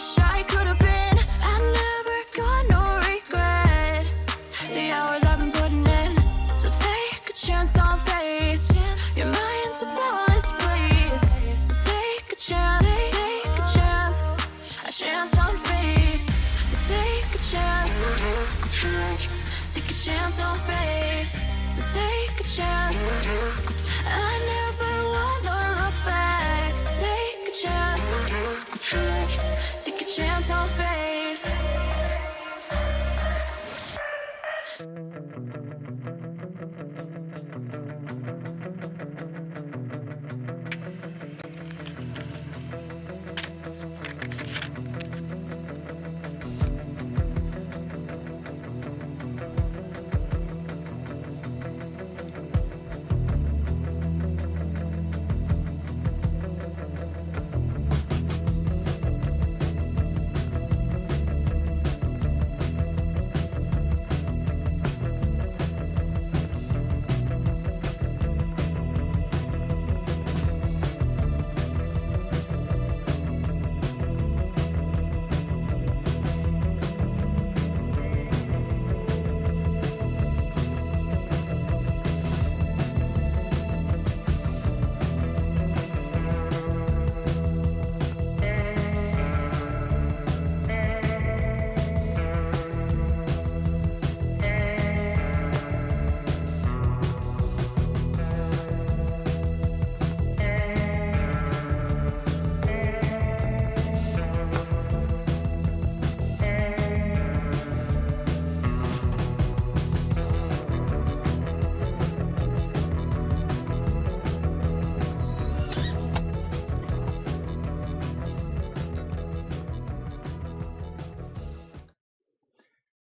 wish I could have been. I never got no regret. The hours I've been putting in. So take a chance on faith. Your mind's a ballast, please. So take a chance, take a chance. A chance on faith. So take a chance. Take a chance on faith. So take a chance. I never wanna look back. Take a chance. Take a chance on faith.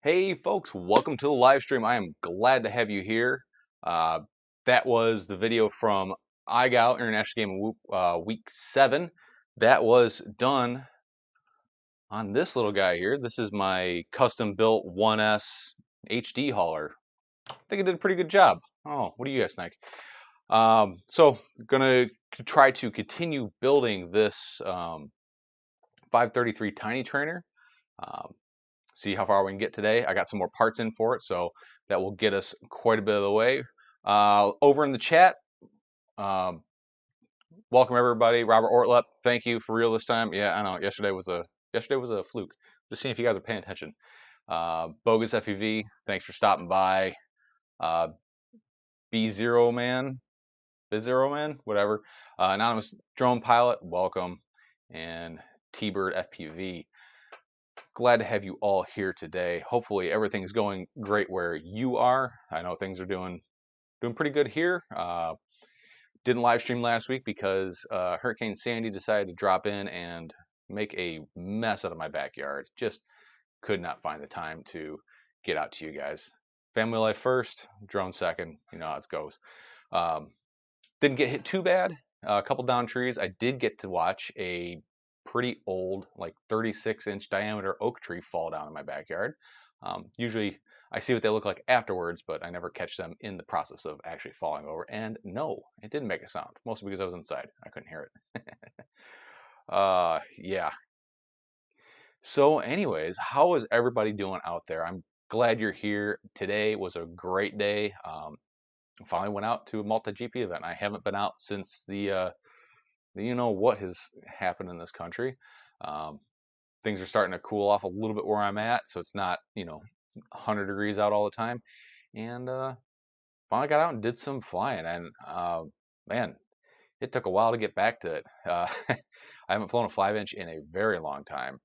Hey folks, welcome to the live stream. I am glad to have you here. That was the video from IGOW International Game Week 7. That was done on this little guy here. This is my custom built 1S HD hauler. I think it did a pretty good job. Oh, what do you guys think? So gonna try to continue building this 533 Tiny Trainer. See how far we can get today. I got some more parts in for it, so that will get us quite a bit of the way. Over in the chat, welcome everybody. Robert Ortlep, thank you for real this time. Yeah, I know yesterday was a fluke. Just seeing if you guys are paying attention. Bogus FEV, thanks for stopping by. B0 Man, whatever. Anonymous Drone Pilot, welcome, and T-Bird FPV. Glad to have you all here today. Hopefully everything's going great where you are. I know things are doing pretty good here. Didn't live stream last week because Hurricane Sandy decided to drop in and make a mess out of my backyard. Just could not find the time to get out to you guys. Family life first, drone second. You know how it goes. Didn't get hit too bad. A couple down trees. I did get to watch a pretty old, like 36-inch diameter oak tree fall down in my backyard. Usually I see what they look like afterwards, but I never catch them in the process of actually falling over. And no, it didn't make a sound, mostly because I was inside. I couldn't hear it. Yeah. So anyways, how is everybody doing out there? I'm glad you're here. Today was a great day. Finally went out to a multi-GP event. I haven't been out since the you know what has happened in this country. Things are starting to cool off a little bit where I'm at, so it's not, 100 degrees out all the time. And finally got out and did some flying, and man, it took a while to get back to it. I haven't flown a 5-inch in a very long time.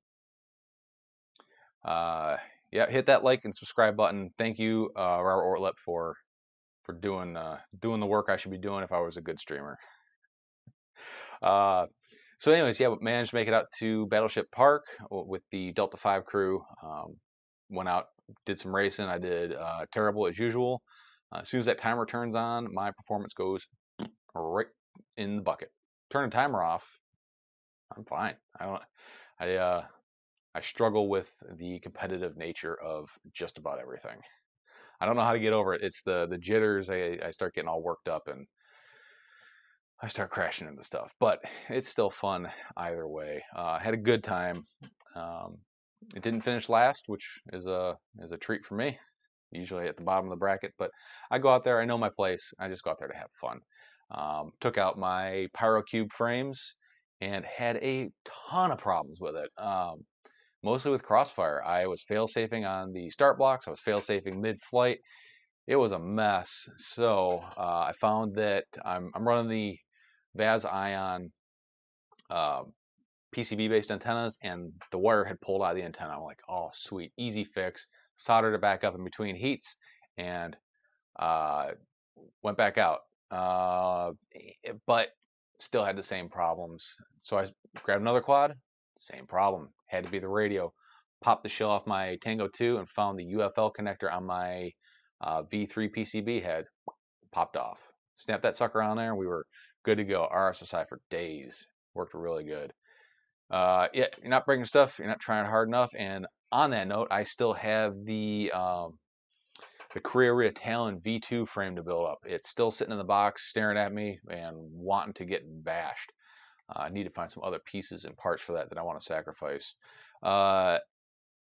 Yeah, hit that like and subscribe button. Thank you, Robert Ortlep, for doing the work I should be doing if I was a good streamer. So anyways, yeah, managed to make it out to Battleship Park with the Delta 5 crew. Went out, did some racing. I did terrible as usual. As soon as that timer turns on, my performance goes right in the bucket. Turn the timer off, I'm fine. I struggle with the competitive nature of just about everything. I don't know how to get over it. It's the jitters. I start getting all worked up and I start crashing into stuff, but it's still fun either way. Had a good time. It didn't finish last, which is a treat for me. Usually at the bottom of the bracket, but I go out there. I know my place. I just go out there to have fun. Took out my Pyro Cube frames and had a ton of problems with it. Mostly with crossfire. I was fail-safing on the start blocks. I was fail-safing mid-flight. It was a mess. So I found that I'm running the Vaz Ion PCB-based antennas, and the wire had pulled out of the antenna. I'm like, oh, sweet, easy fix. Soldered it back up in between heats, and went back out. But still had the same problems. So I grabbed another quad, same problem. Had to be the radio. Popped the shell off my Tango 2 and found the UFL connector on my V3 PCB head. Popped off. Snapped that sucker on there, and we were good to go. RSSI for days. Worked really good. Yeah, you're not breaking stuff. You're not trying hard enough. And on that note, I still have the Carrera Talon V2 frame to build up. It's still sitting in the box, staring at me and wanting to get bashed. I need to find some other pieces and parts for that I want to sacrifice.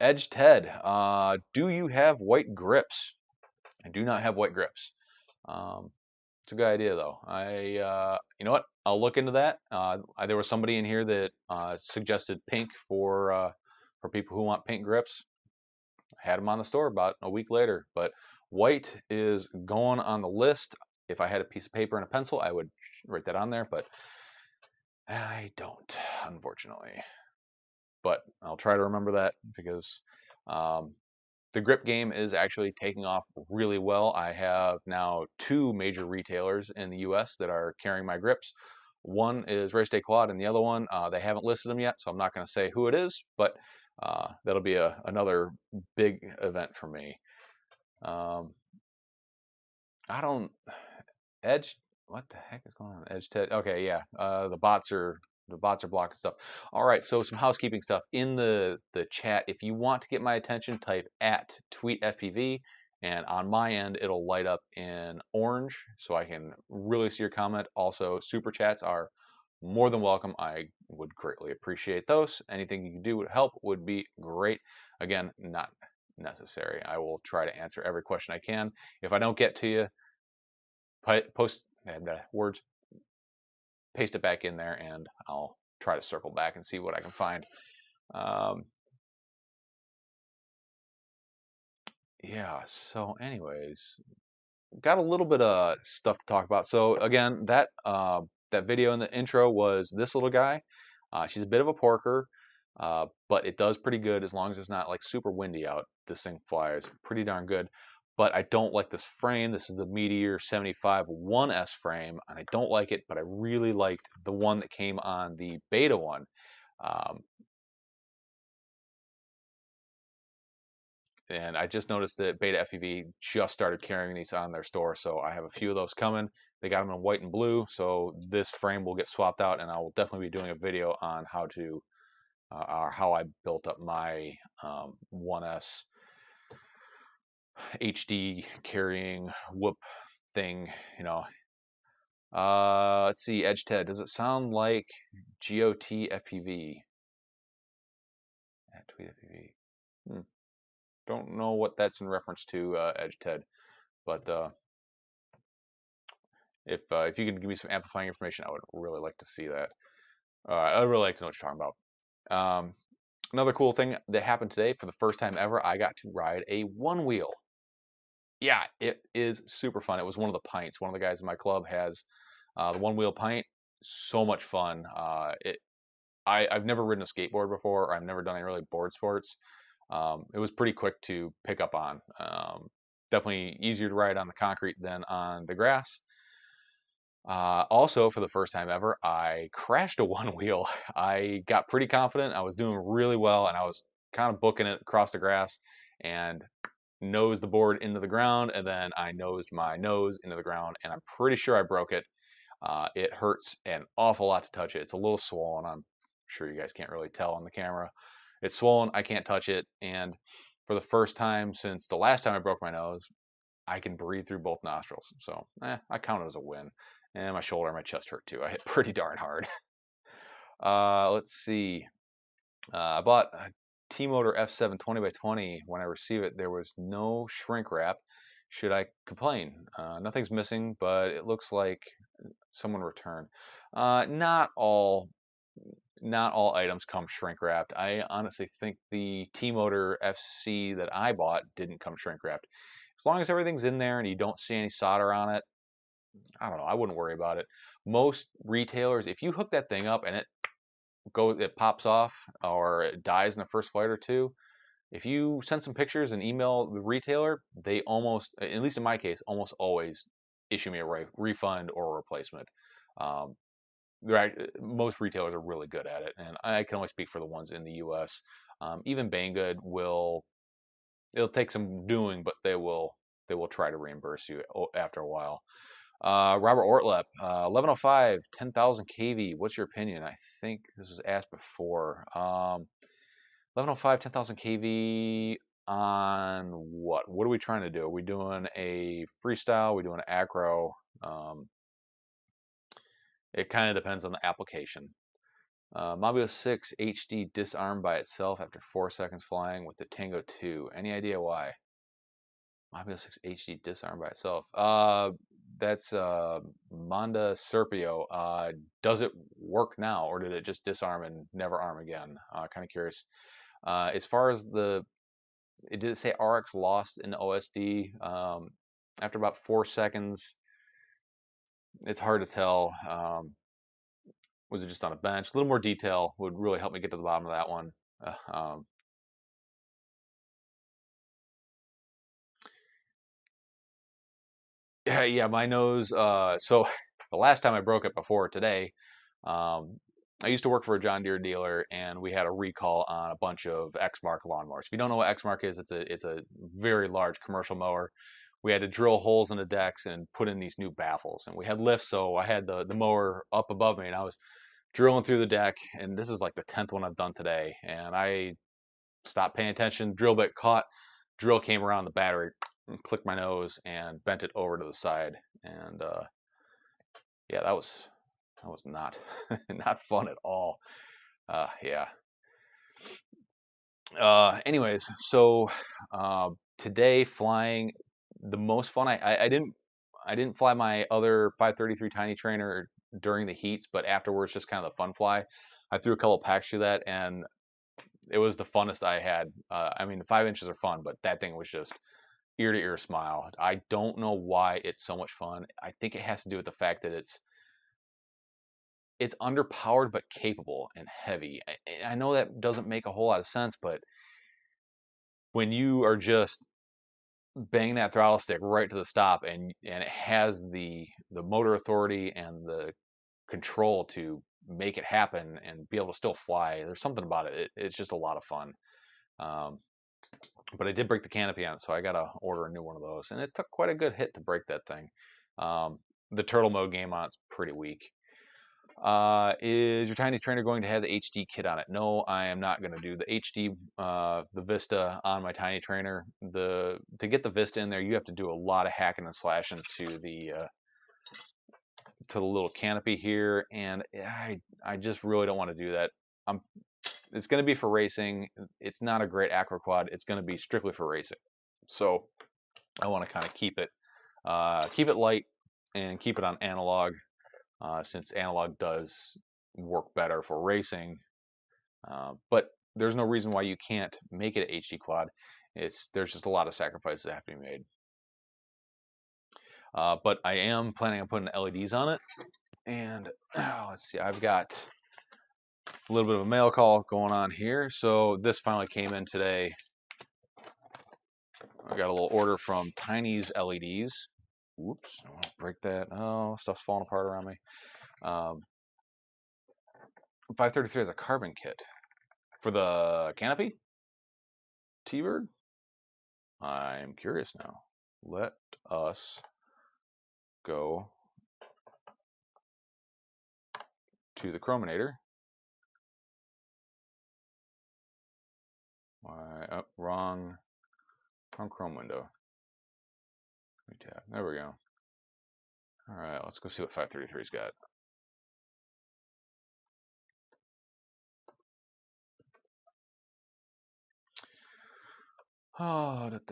Edge Ted, do you have white grips? I do not have white grips. It's a good idea though. You know what? I'll look into that. There was somebody in here that suggested pink for people who want pink grips. I had them on the store about a week later, but white is going on the list. If I had a piece of paper and a pencil, I would write that on there, but I don't, unfortunately. But I'll try to remember that because the grip game is actually taking off really well. I have now 2 major retailers in the US that are carrying my grips. One is Race Day Quad, and the other one, they haven't listed them yet, so I'm not going to say who it is, but that'll be another big event for me. I don't Edge. What the heck is going on? Edge Ted. Okay, yeah. The bots are blocking stuff. All right, so some housekeeping stuff in the chat. If you want to get my attention, type @tweetfpv, and on my end it'll light up in orange, so I can really see your comment. Also, super chats are more than welcome. I would greatly appreciate those. Anything you can do would help. Would be great. Again, not necessary. I will try to answer every question I can. If I don't get to you, paste it back in there, and I'll try to circle back and see what I can find. Yeah, so anyways, got a little bit of stuff to talk about. So again, that video in the intro was this little guy. She's a bit of a porker, but it does pretty good as long as it's not like super windy out. This thing flies pretty darn good. But I don't like this frame. This is the Meteor 75 1S frame, and I don't like it, but I really liked the one that came on the beta one. And I just noticed that Beta FPV just started carrying these on their store, so I have a few of those coming. They got them in white and blue, so this frame will get swapped out, and I will definitely be doing a video on how to, or how I built up my 1S HD carrying whoop thing, you know. Let's see, Edge Ted, does it sound like GOT FPV? At Tweet FPV. Don't know what that's in reference to, Edge Ted, but if you can give me some amplifying information, I would really like to see that. I'd really like to know what you're talking about. Another cool thing that happened today, for the first time ever, I got to ride a one wheel. Yeah, it is super fun. It was one of the pints. One of the guys in my club has the one wheel pint. So much fun. I've never ridden a skateboard before, or I've never done any really board sports. It was pretty quick to pick up on. Definitely easier to ride on the concrete than on the grass. Also, for the first time ever, I crashed a one wheel. I got pretty confident. I was doing really well, and I was kind of booking it across the grass and nosed the board into the ground, and then I nosed my nose into the ground, and I'm pretty sure I broke it. It hurts an awful lot to touch it. It's a little swollen. I'm sure you guys can't really tell on the camera. It's swollen. I can't touch it, and for the first time since the last time I broke my nose, I can breathe through both nostrils. So I count it as a win. And my shoulder and my chest hurt too. I hit pretty darn hard. Let's see. I bought T-Motor F7 20x20. When I receive it, there was no shrink wrap. Should I complain? Nothing's missing, but it looks like someone returned. Not all items come shrink wrapped. I honestly think the T-Motor FC that I bought didn't come shrink wrapped. As long as everything's in there and you don't see any solder on it, I don't know, I wouldn't worry about it. Most retailers, if you hook that thing up and it pops off or it dies in the first flight or two, if you send some pictures and email the retailer, they almost, at least in my case, almost always issue me a refund or a replacement. Um, most retailers are really good at it, and I can only speak for the ones in the U.S. Even Banggood it'll take some doing, but they will try to reimburse you after a while. Robert Ortlep, 1105, 10,000 kV. What's your opinion? I think this was asked before. 1105, 10,000 kV on what? What are we trying to do? Are we doing a freestyle? Are we doing an acro? It kind of depends on the application. Mobile 6 HD disarmed by itself after 4 seconds flying with the Tango 2. Any idea why? Mobile 6 HD disarmed by itself. That's Manda Serpio. Does it work now, or did it just disarm and never arm again? Kind of curious. As far as did it say RX lost in OSD? After about 4 seconds, it's hard to tell. Was it just on a bench? A little more detail would really help me get to the bottom of that one. Yeah, my nose. So the last time I broke it before today, I used to work for a John Deere dealer, and we had a recall on a bunch of Exmark lawnmowers. If you don't know what Exmark is, it's a very large commercial mower. We had to drill holes in the decks and put in these new baffles, and we had lifts, so I had the mower up above me, and I was drilling through the deck, and this is like the 10th one I've done today, and I stopped paying attention. Drill bit caught, drill came around the battery, clicked my nose, and bent it over to the side, and yeah, that was not not fun at all. Yeah. Anyways, so today flying, the most fun I didn't fly my other 533 Tiny Trainer during the heats, but afterwards just kind of the fun fly. I threw a couple packs through that, and it was the funnest I had. I mean, the 5 inches are fun, but that thing was just ear to ear smile. I don't know why it's so much fun. I think it has to do with the fact that it's underpowered but capable and heavy. I know that doesn't make a whole lot of sense, but when you are just banging that throttle stick right to the stop, and it has the motor authority and the control to make it happen and be able to still fly, there's something about it. It's just a lot of fun. But I did break the canopy on it, so I gotta order a new one of those, and it took quite a good hit to break that thing. The turtle mode game on it's pretty weak. Is your Tiny Trainer going to have the HD kit on it? No, I am not going to do the HD, the Vista on my Tiny Trainer. To get the Vista in there, you have to do a lot of hacking and slashing to the little canopy here, and I just really don't want to do that. It's going to be for racing. It's not a great acro quad. It's going to be strictly for racing. So I want to kind of keep it light and keep it on analog. Since analog does work better for racing, but there's no reason why you can't make it an HD quad. There's just a lot of sacrifices that have to be made. But I am planning on putting LEDs on it, and let's see, I've got a little bit of a mail call going on here. So this finally came in today. I got a little order from Tiny's LEDs. Whoops, I want to break that. Oh, stuff's falling apart around me. 533 has a carbon kit for the canopy. T-Bird? I'm curious now. Let us go to the Chrominator. Oh, wrong Chrome window. Tab. There we go. All right, let's go see what 533's got. Oh, let's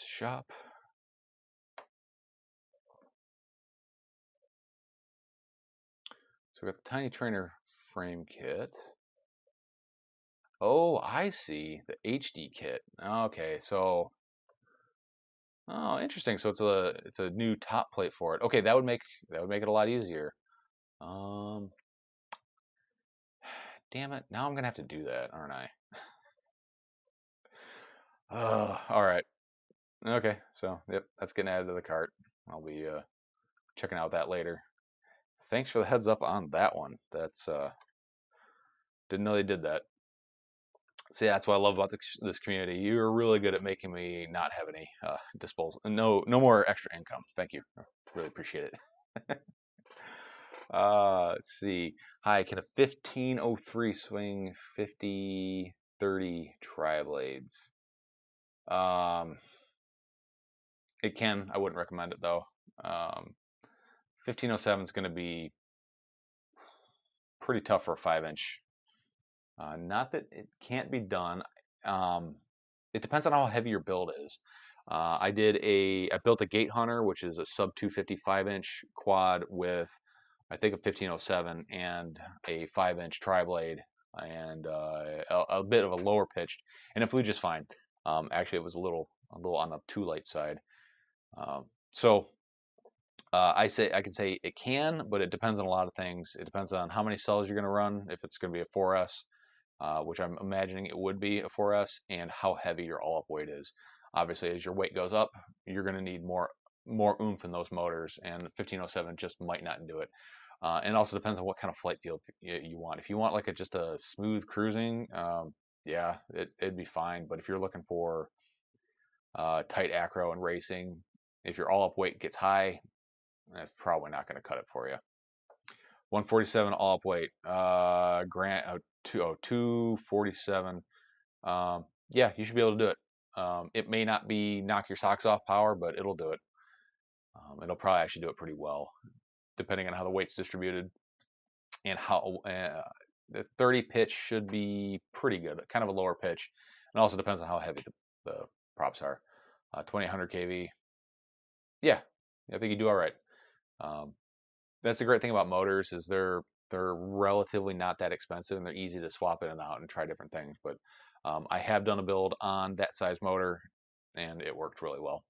shop. So we got the Tinytrainer frame kit. Oh, I see, the HD kit. Okay, so oh, interesting. So it's a new top plate for it. Okay, that would make it a lot easier. Um, damn it. Now I'm gonna have to do that, aren't I? All right. Okay, so yep, that's getting added to the cart. I'll be checking out that later. Thanks for the heads up on that one. That's didn't know they did that. See, that's what I love about this community. You're really good at making me not have any disposal, no more extra income. Thank you. I really appreciate it. Let's see. Hi, can a 1503 swing 5030 tri-blades? It can. I wouldn't recommend it though. 1507 is going to be pretty tough for a 5-inch. Not that it can't be done. It depends on how heavy your build is. I built a Gate Hunter, which is a sub 250 5-inch quad with, I think, a 1507 and a 5-inch tri-blade and a bit of a lower pitched, and it flew just fine. Actually, it was a little on the too light side. So I can say it can, but it depends on a lot of things. It depends on how many cells you're going to run, if it's going to be a 4S, which I'm imagining it would be a 4S, and how heavy your all-up weight is. Obviously, as your weight goes up, you're going to need more oomph in those motors, and 1507 just might not do it. And it also depends on what kind of flight field you want. If you want like just a smooth cruising, yeah, it'd be fine. But if you're looking for tight acro and racing, if your all-up weight gets high, that's probably not going to cut it for you. 147 all-up weight. 247. Yeah, you should be able to do it. It may not be knock your socks off power, but it'll do it. It'll probably actually do it pretty well, depending on how the weight's distributed and how the 30 pitch should be pretty good. Kind of a lower pitch, and also depends on how heavy the props are. 2800 kV. Yeah, I think you do all right. That's the great thing about motors is they're relatively not that expensive and they're easy to swap in and out and try different things. But I have done a build on that size motor and it worked really well.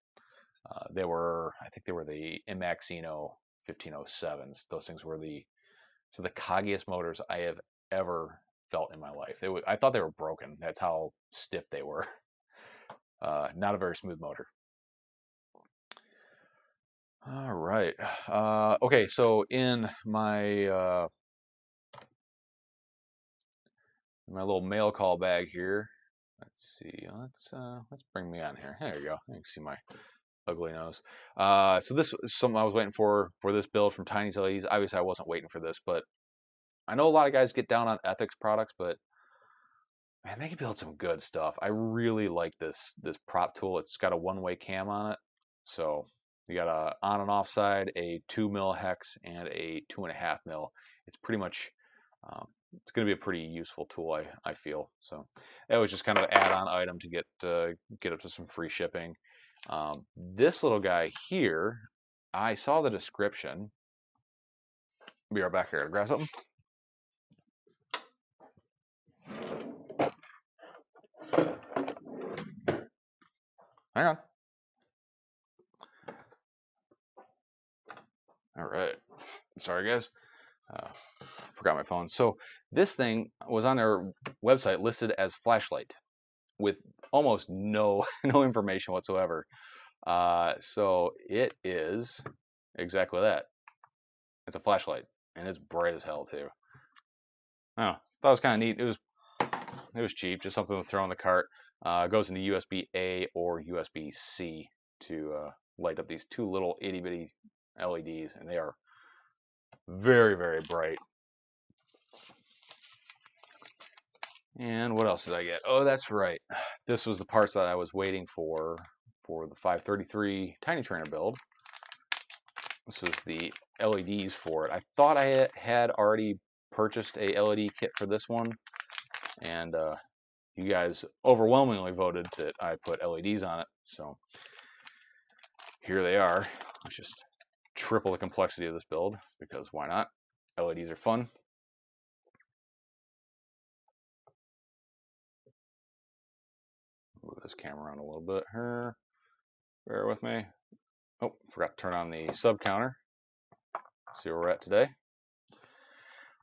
I think they were the Imaxino 1507s. Those things were the coggiest motors I have ever felt in my life. I thought they were broken. That's how stiff they were. Not a very smooth motor. All right. Okay, so in my little mail call bag here. Let's see. Let's bring me on here. There you go. You can see my ugly nose. So this is something I was waiting for this build from Tiny's LEDs. Obviously, I wasn't waiting for this, but I know a lot of guys get down on ethics products, but man, they can build some good stuff. I really like this prop tool. It's got a one-way cam on it, so you got a on and off side, a 2 mil hex, and a 2.5 mil. It's pretty much it's going to be a pretty useful tool, I feel. So that was just kind of an add-on item to get up to some free shipping. This little guy here, I saw the description. Be right back here to grab something. Hang on. All right. Sorry, guys. Forgot my phone. So this thing was on their website listed as flashlight with almost no information whatsoever. So it is exactly that. It's a flashlight and it's bright as hell too. Oh, that was kind of neat. It was cheap, just something to throw in the cart. It goes into USB-A or USB-C to light up these two little itty bitty LEDs, and they are very, very bright. And what else did I get? Oh, that's right. This was the parts that I was waiting for the 533 Tiny Trainer build. This was the LEDs for it. I thought I had already purchased a LED kit for this one, and you guys overwhelmingly voted that I put LEDs on it, so here they are. Let's just triple the complexity of this build, because why not? LEDs are fun. Move this camera around a little bit here. Bear with me. Oh, forgot to turn on the sub counter. See where we're at today.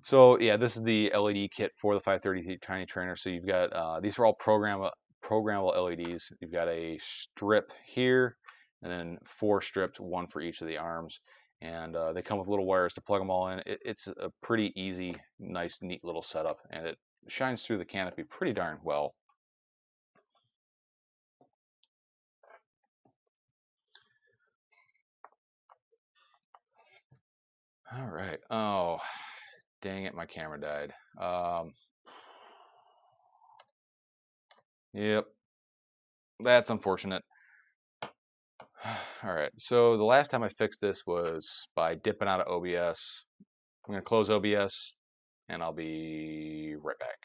So yeah, this is the LED kit for the 533 Tiny Trainer. So you've got, these are all programmable LEDs. You've got a strip here, and then 4 strips, 1 for each of the arms. And they come with little wires to plug them all in. It's a pretty easy, nice, neat little setup, and it shines through the canopy pretty darn well. All right. Oh, dang it, my camera died. Yep, that's unfortunate. All right, so the last time I fixed this was by dipping out of OBS. I'm gonna close OBS, and I'll be right back.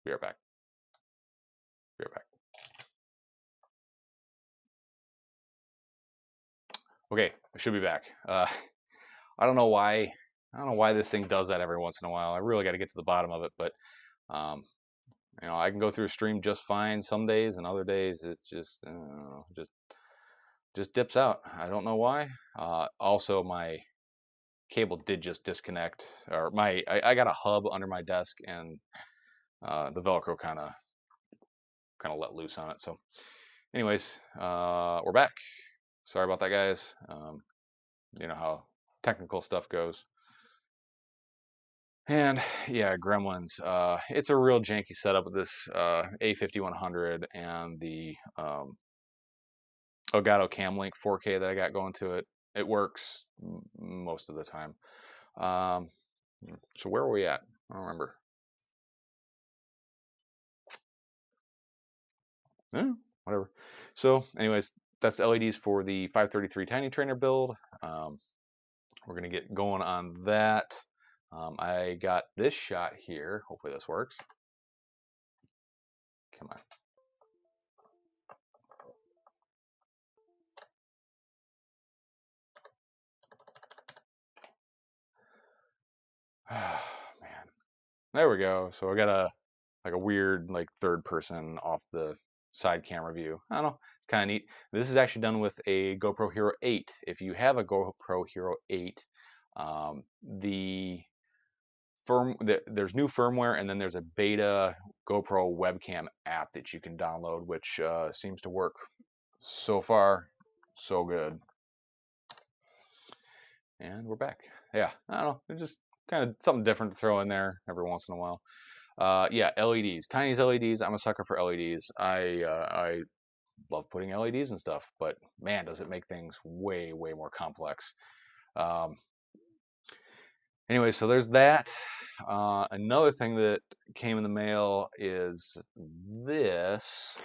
Be right back. Be right back. Okay, I should be back. I don't know why. I don't know why this thing does that every once in a while. I really got to get to the bottom of it, but you know, I can go through a stream just fine some days, and other days it's just I don't know, just dips out. I don't know why. Also, my cable did just disconnect, or I got a hub under my desk, and the Velcro kind of let loose on it. So, anyways, we're back. Sorry about that, guys. You know how technical stuff goes. And yeah, Gremlins. It's a real janky setup with this A5100 and the Elgato Camlink 4K that I got going to it. It works most of the time. So where are we at? I don't remember. Whatever. So anyways, that's the LEDs for the 533 Tiny Trainer build. We're gonna get going on that. I got this shot here. Hopefully this works. Come on. Man, there we go. So I got a weird third person off the side camera view. I don't know. It's kind of neat. This is actually done with a GoPro Hero 8. If you have a GoPro Hero 8, there's new firmware, and then there's a beta GoPro webcam app that you can download, which seems to work so far so good. And we're back. Yeah, I don't know. It's just kind of something different to throw in there every once in a while. Yeah, LEDs, Tiny's LEDs. I'm a sucker for LEDs. I love putting LEDs and stuff, but man, does it make things way more complex. Anyway, so there's that. Another thing that came in the mail is this.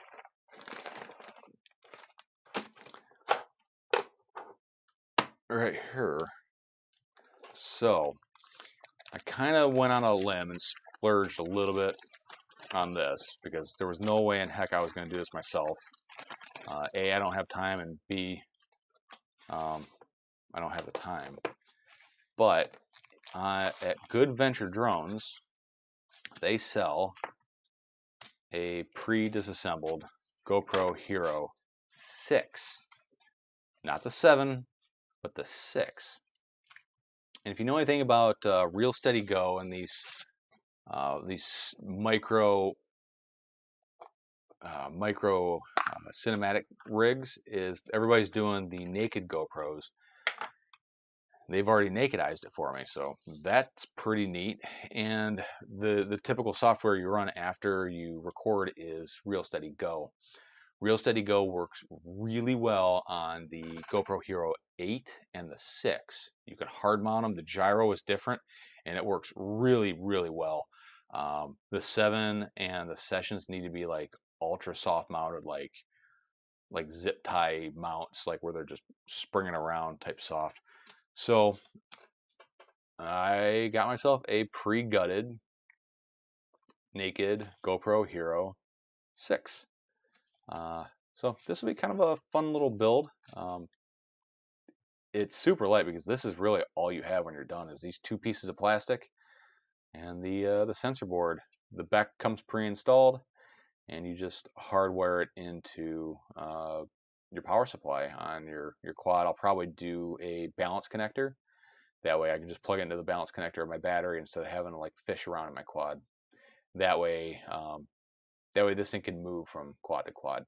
Right here. So I kind of went on a limb and splurged a little bit on this, because there was no way in heck I was going to do this myself. A, I don't have time, and B, I don't have the time. But at Good Venture Drones, they sell a pre-disassembled GoPro Hero 6. Not the 7, but the 6. And if you know anything about Real Steady Go and these micro cinematic rigs, is everybody's doing the naked GoPros. They've already nakedized it for me, so that's pretty neat. And the typical software you run after you record is Real Steady Go. Real Steady Go works really well on the GoPro Hero 8 and the 6. You can hard mount them. The gyro is different, and it works really well. The 7 and the Sessions need to be like ultra soft mounted, like zip tie mounts, like where they're just springing around type soft. So I got myself a pre-gutted naked GoPro Hero 6. So this will be kind of a fun little build. It's super light because this is really all you have when you're done is these two pieces of plastic and the sensor board. The back comes pre-installed, and you just hardwire it into your power supply on your quad. I'll probably do a balance connector. That way I can just plug it into the balance connector of my battery instead of having to like fish around in my quad. That way this thing can move from quad to quad.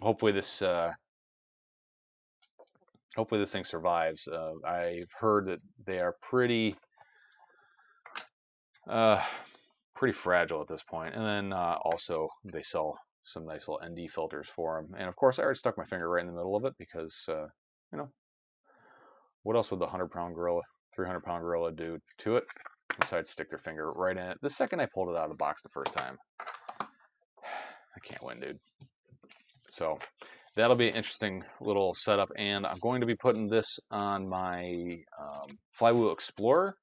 Hopefully this thing survives. I've heard that they are pretty fragile at this point. And then also they sell some nice little ND filters for them. And of course I already stuck my finger right in the middle of it because you know, what else would the 100-pound gorilla, 300-pound gorilla do to it besides stick their finger right in it? The second I pulled it out of the box the first time, I can't win, dude. So that'll be an interesting little setup, and I'm going to be putting this on my Flywheel Explorer.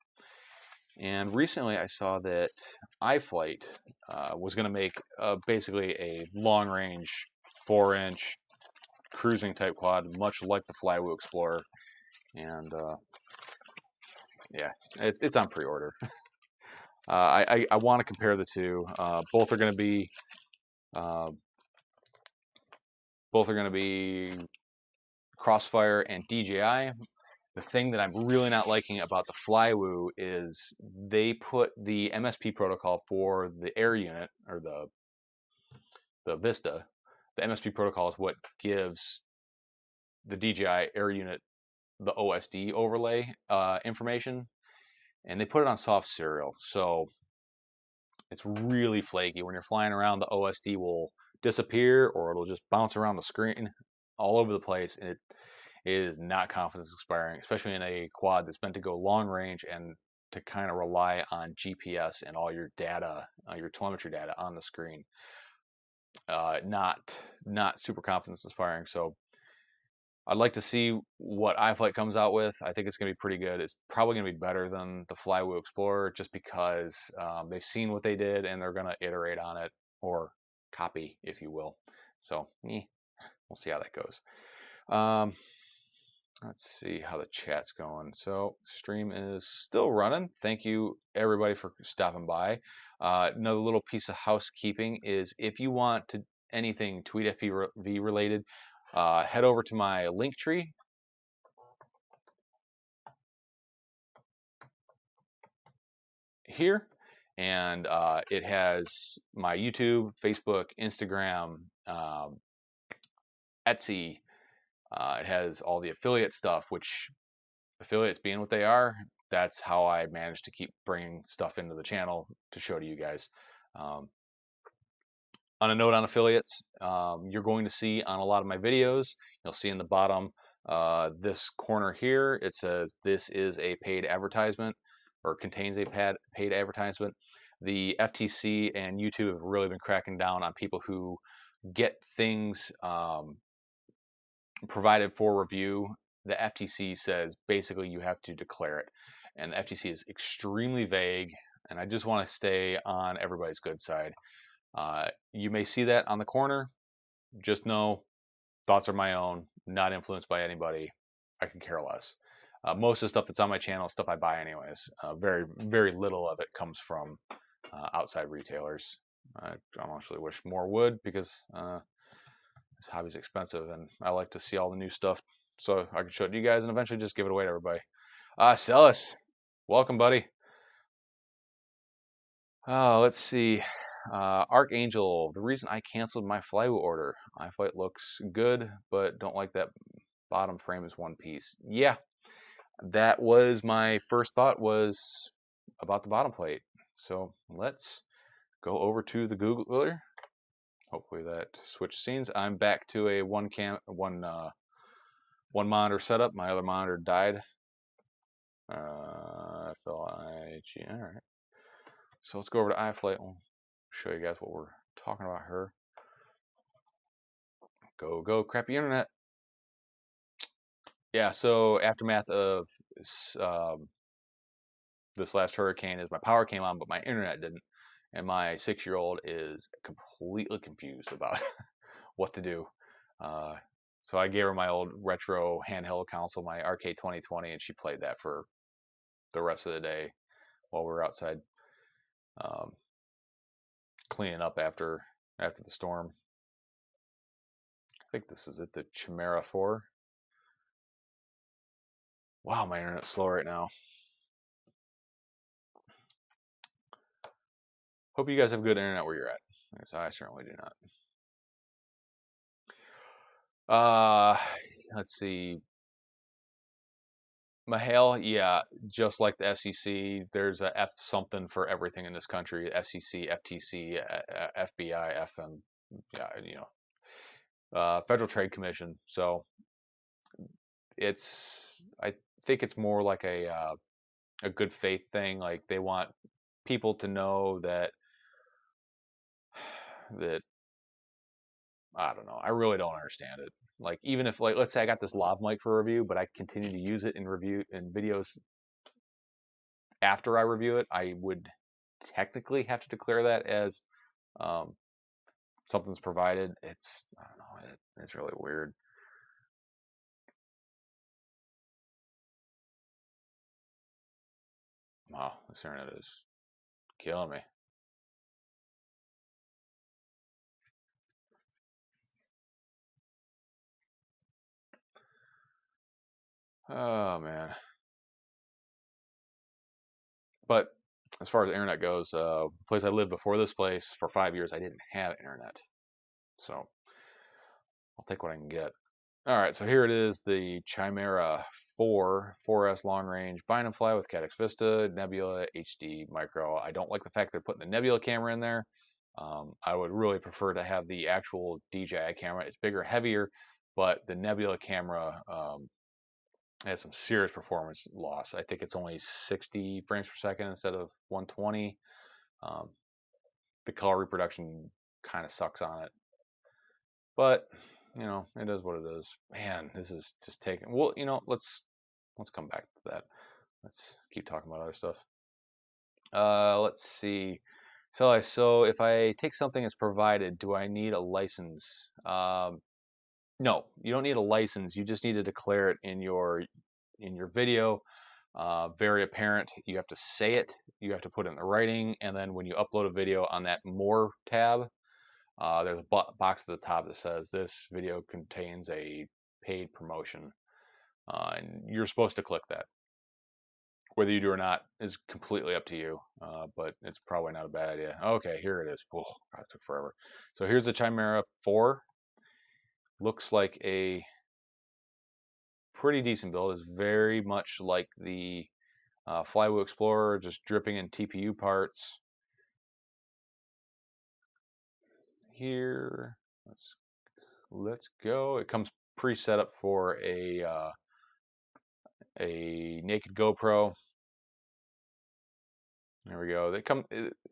And recently I saw that iFlight was going to make basically a long-range 4-inch cruising type quad, much like the Flywheel Explorer. And yeah, it's on pre-order. I want to compare the two. Both are going to be Crossfire and DJI. The thing that I'm really not liking about the Flywheel is they put the MSP protocol for the air unit, or the Vista. The MSP protocol is what gives the DJI air unit the OSD overlay information, and they put it on soft serial, so it's really flaky. When you're flying around, the OSD will disappear, or it'll just bounce around the screen all over the place, and it is not confidence inspiring, especially in a quad that's meant to go long range and to kind of rely on GPS and all your data, your telemetry data on the screen. Not super confidence inspiring. So I'd like to see what iFlight comes out with. I think it's going to be pretty good. It's probably going to be better than the Flywheel Explorer just because they've seen what they did and they're going to iterate on it, or copy, if you will. So we'll see how that goes. Let's see how the chat's going. So stream is still running. Thank you everybody for stopping by. Another little piece of housekeeping is if you want to anything Tweet FPV related, head over to my link tree. Here, and it has my YouTube, Facebook, Instagram, Etsy. It has all the affiliate stuff, which affiliates being what they are, that's how I manage to keep bringing stuff into the channel to show to you guys. On a note on affiliates, you're going to see on a lot of my videos, you'll see in the bottom, this corner here, it says this is a paid advertisement, or contains a paid advertisement. The FTC and YouTube have really been cracking down on people who get things provided for review. The FTC says basically you have to declare it, and the FTC is extremely vague, and I just want to stay on everybody's good side. You may see that on the corner. Just know thoughts are my own, not influenced by anybody. I can care less. Most of the stuff that's on my channel is stuff I buy anyways. Very, very little of it comes from outside retailers. I honestly wish more would, because this hobby's expensive, and I like to see all the new stuff so I can show it to you guys and eventually just give it away to everybody. Celis, welcome, buddy. Let's see. Archangel, the reason I canceled my Flywheel order. iFlight looks good, but don't like that bottom frame is one piece. Yeah, that was my first thought, was about the bottom plate. So let's go over to the Googler. Hopefully that switched scenes. I'm back to a one monitor setup. My other monitor died. FLIG. All right. So let's go over to iFlight. We'll show you guys what we're talking about here. Go, crappy internet. Yeah, so aftermath of this last hurricane is my power came on, but my internet didn't. and my 6-year-old is completely confused about what to do. So I gave her my old retro handheld console, my Arcade 2020, and she played that for the rest of the day while we were outside um, cleaning up after the storm. I think this is it, the Chimera 4. Wow, my internet's slow right now. Hope you guys have good internet where you're at. Because I certainly do not. Let's see. Mahale, yeah, just like the FCC, there's a F something for everything in this country. FCC, FTC, FBI, FM, yeah, Federal Trade Commission. So I think it's more like a good faith thing. Like they want people to know that I don't know. I really don't understand it. Like even if like let's say I got this lav mic for review, but I continue to use it in videos after I review it, I would technically have to declare that as um, something's provided. I don't know. It's really weird. Wow, this internet is killing me. Oh man. But as far as the internet goes, the place I lived before this place for 5 years, I didn't have internet. So I'll take what I can get. All right, so here it is, the Chimera 4 4S long range bind and fly with Caddx Vista, Nebula, HD, micro. I don't like the fact they're putting the Nebula camera in there. I would really prefer to have the actual DJI camera. It's bigger, heavier, but the Nebula camera has some serious performance loss. I think it's only 60 frames per second instead of 120. Um, the color reproduction kind of sucks on it. But it is what it is. Man, this is just taking. Well, let's come back to that. Let's keep talking about other stuff. Let's see. So if I take something that's provided, do I need a license? No, you don't need a license. You just need to declare it in your video. Very apparent. You have to say it. You have to put it in the writing, and then when you upload a video on that More tab, there's a box at the top that says this video contains a paid promotion, and you're supposed to click that. Whether you do or not is completely up to you, but it's probably not a bad idea. Okay, here it is. Oh, God, it took forever. So here's the Chimera 4. Looks like a pretty decent build. It's very much like the Flywheel Explorer, just dripping in TPU parts. Here, let's go. It comes pre-set up for a naked GoPro. There we go. They come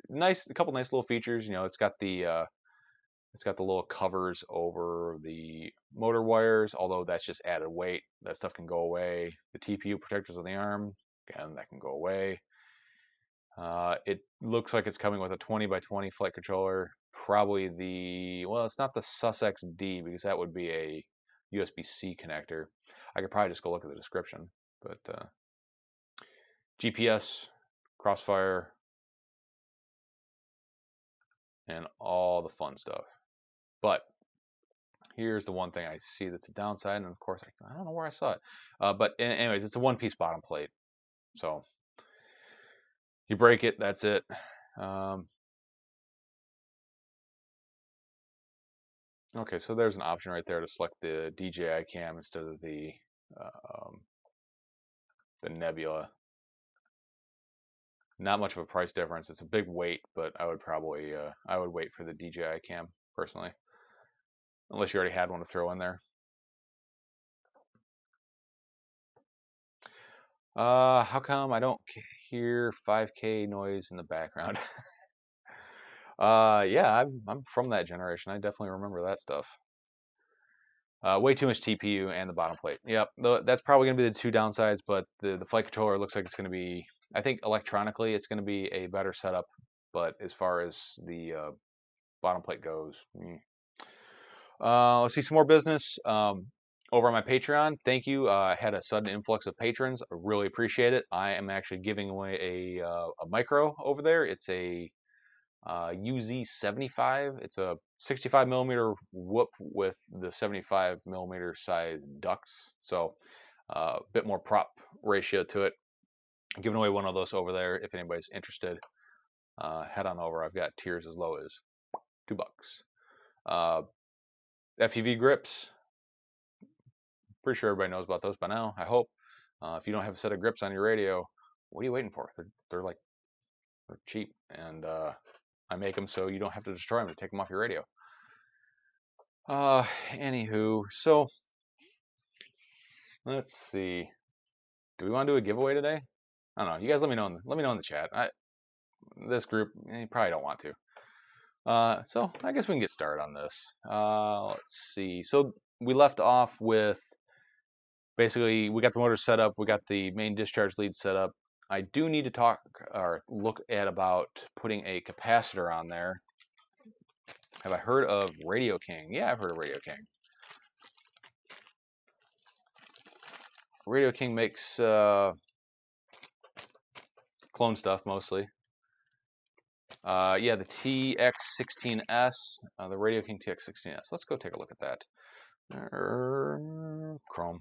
nice, a couple nice little features. It's got the little covers over the motor wires, although that's just added weight. That stuff can go away. The TPU protectors on the arm, again, that can go away. It looks like it's coming with a 20x20 flight controller. Probably it's not the Sussex D because that would be a USB-C connector. I could probably just go look at the description, but GPS, crossfire, and all the fun stuff. But here's the one thing I see that's a downside, and of course I don't know where I saw it. But anyways, it's a one-piece bottom plate, so you break it, that's it. Okay, so there's an option right there to select the DJI cam instead of the Nebula. Not much of a price difference. It's a big weight, but I would probably I would wait for the DJI cam personally, unless you already had one to throw in there. How come I don't hear 5K noise in the background? Yeah, I'm from that generation. I definitely remember that stuff. Way too much TPU and the bottom plate. Yep, that's probably going to be the two downsides, but the flight controller looks like it's going to be, I think electronically it's going to be a better setup but as far as the bottom plate goes, let's see some more business. Over on my Patreon, thank you. I had a sudden influx of patrons. I really appreciate it. I am actually giving away a micro over there. It's a UZ75. It's a 65 millimeter whoop with the 75 millimeter size ducts. So a bit more prop ratio to it. I'm giving away one of those over there. If anybody's interested, head on over. I've got tiers as low as $2. FPV grips. Pretty sure everybody knows about those by now, I hope. If you don't have a set of grips on your radio, what are you waiting for? They're cheap, and I make them so you don't have to destroy them to take them off your radio. Anywho, so let's see. Do we want to do a giveaway today? I don't know. You guys let me know in the chat. This group, you probably don't want to. So I guess we can get started on this. Let's see. So we left off with basically we got the motor set up, we got the main discharge lead set up. I do need to talk or look at about putting a capacitor on there. Have I heard of Radio King? Yeah, I've heard of Radio King. Radio King makes clone stuff mostly. Yeah, the TX16S, the Radio King TX16S. Let's go take a look at that. Chrome.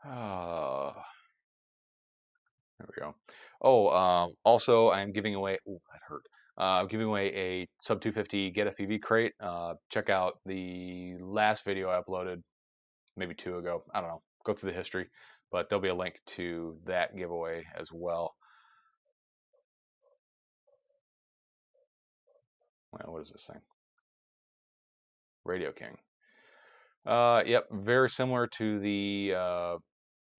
There we go. Oh, also I'm giving away. Oh, that hurt. I'm giving away a sub 250 Get FPV crate. Check out the last video I uploaded, maybe 2 ago. I don't know. Go through the history, but there'll be a link to that giveaway as well. Well, what is this thing? Radio King. Yep, very similar to the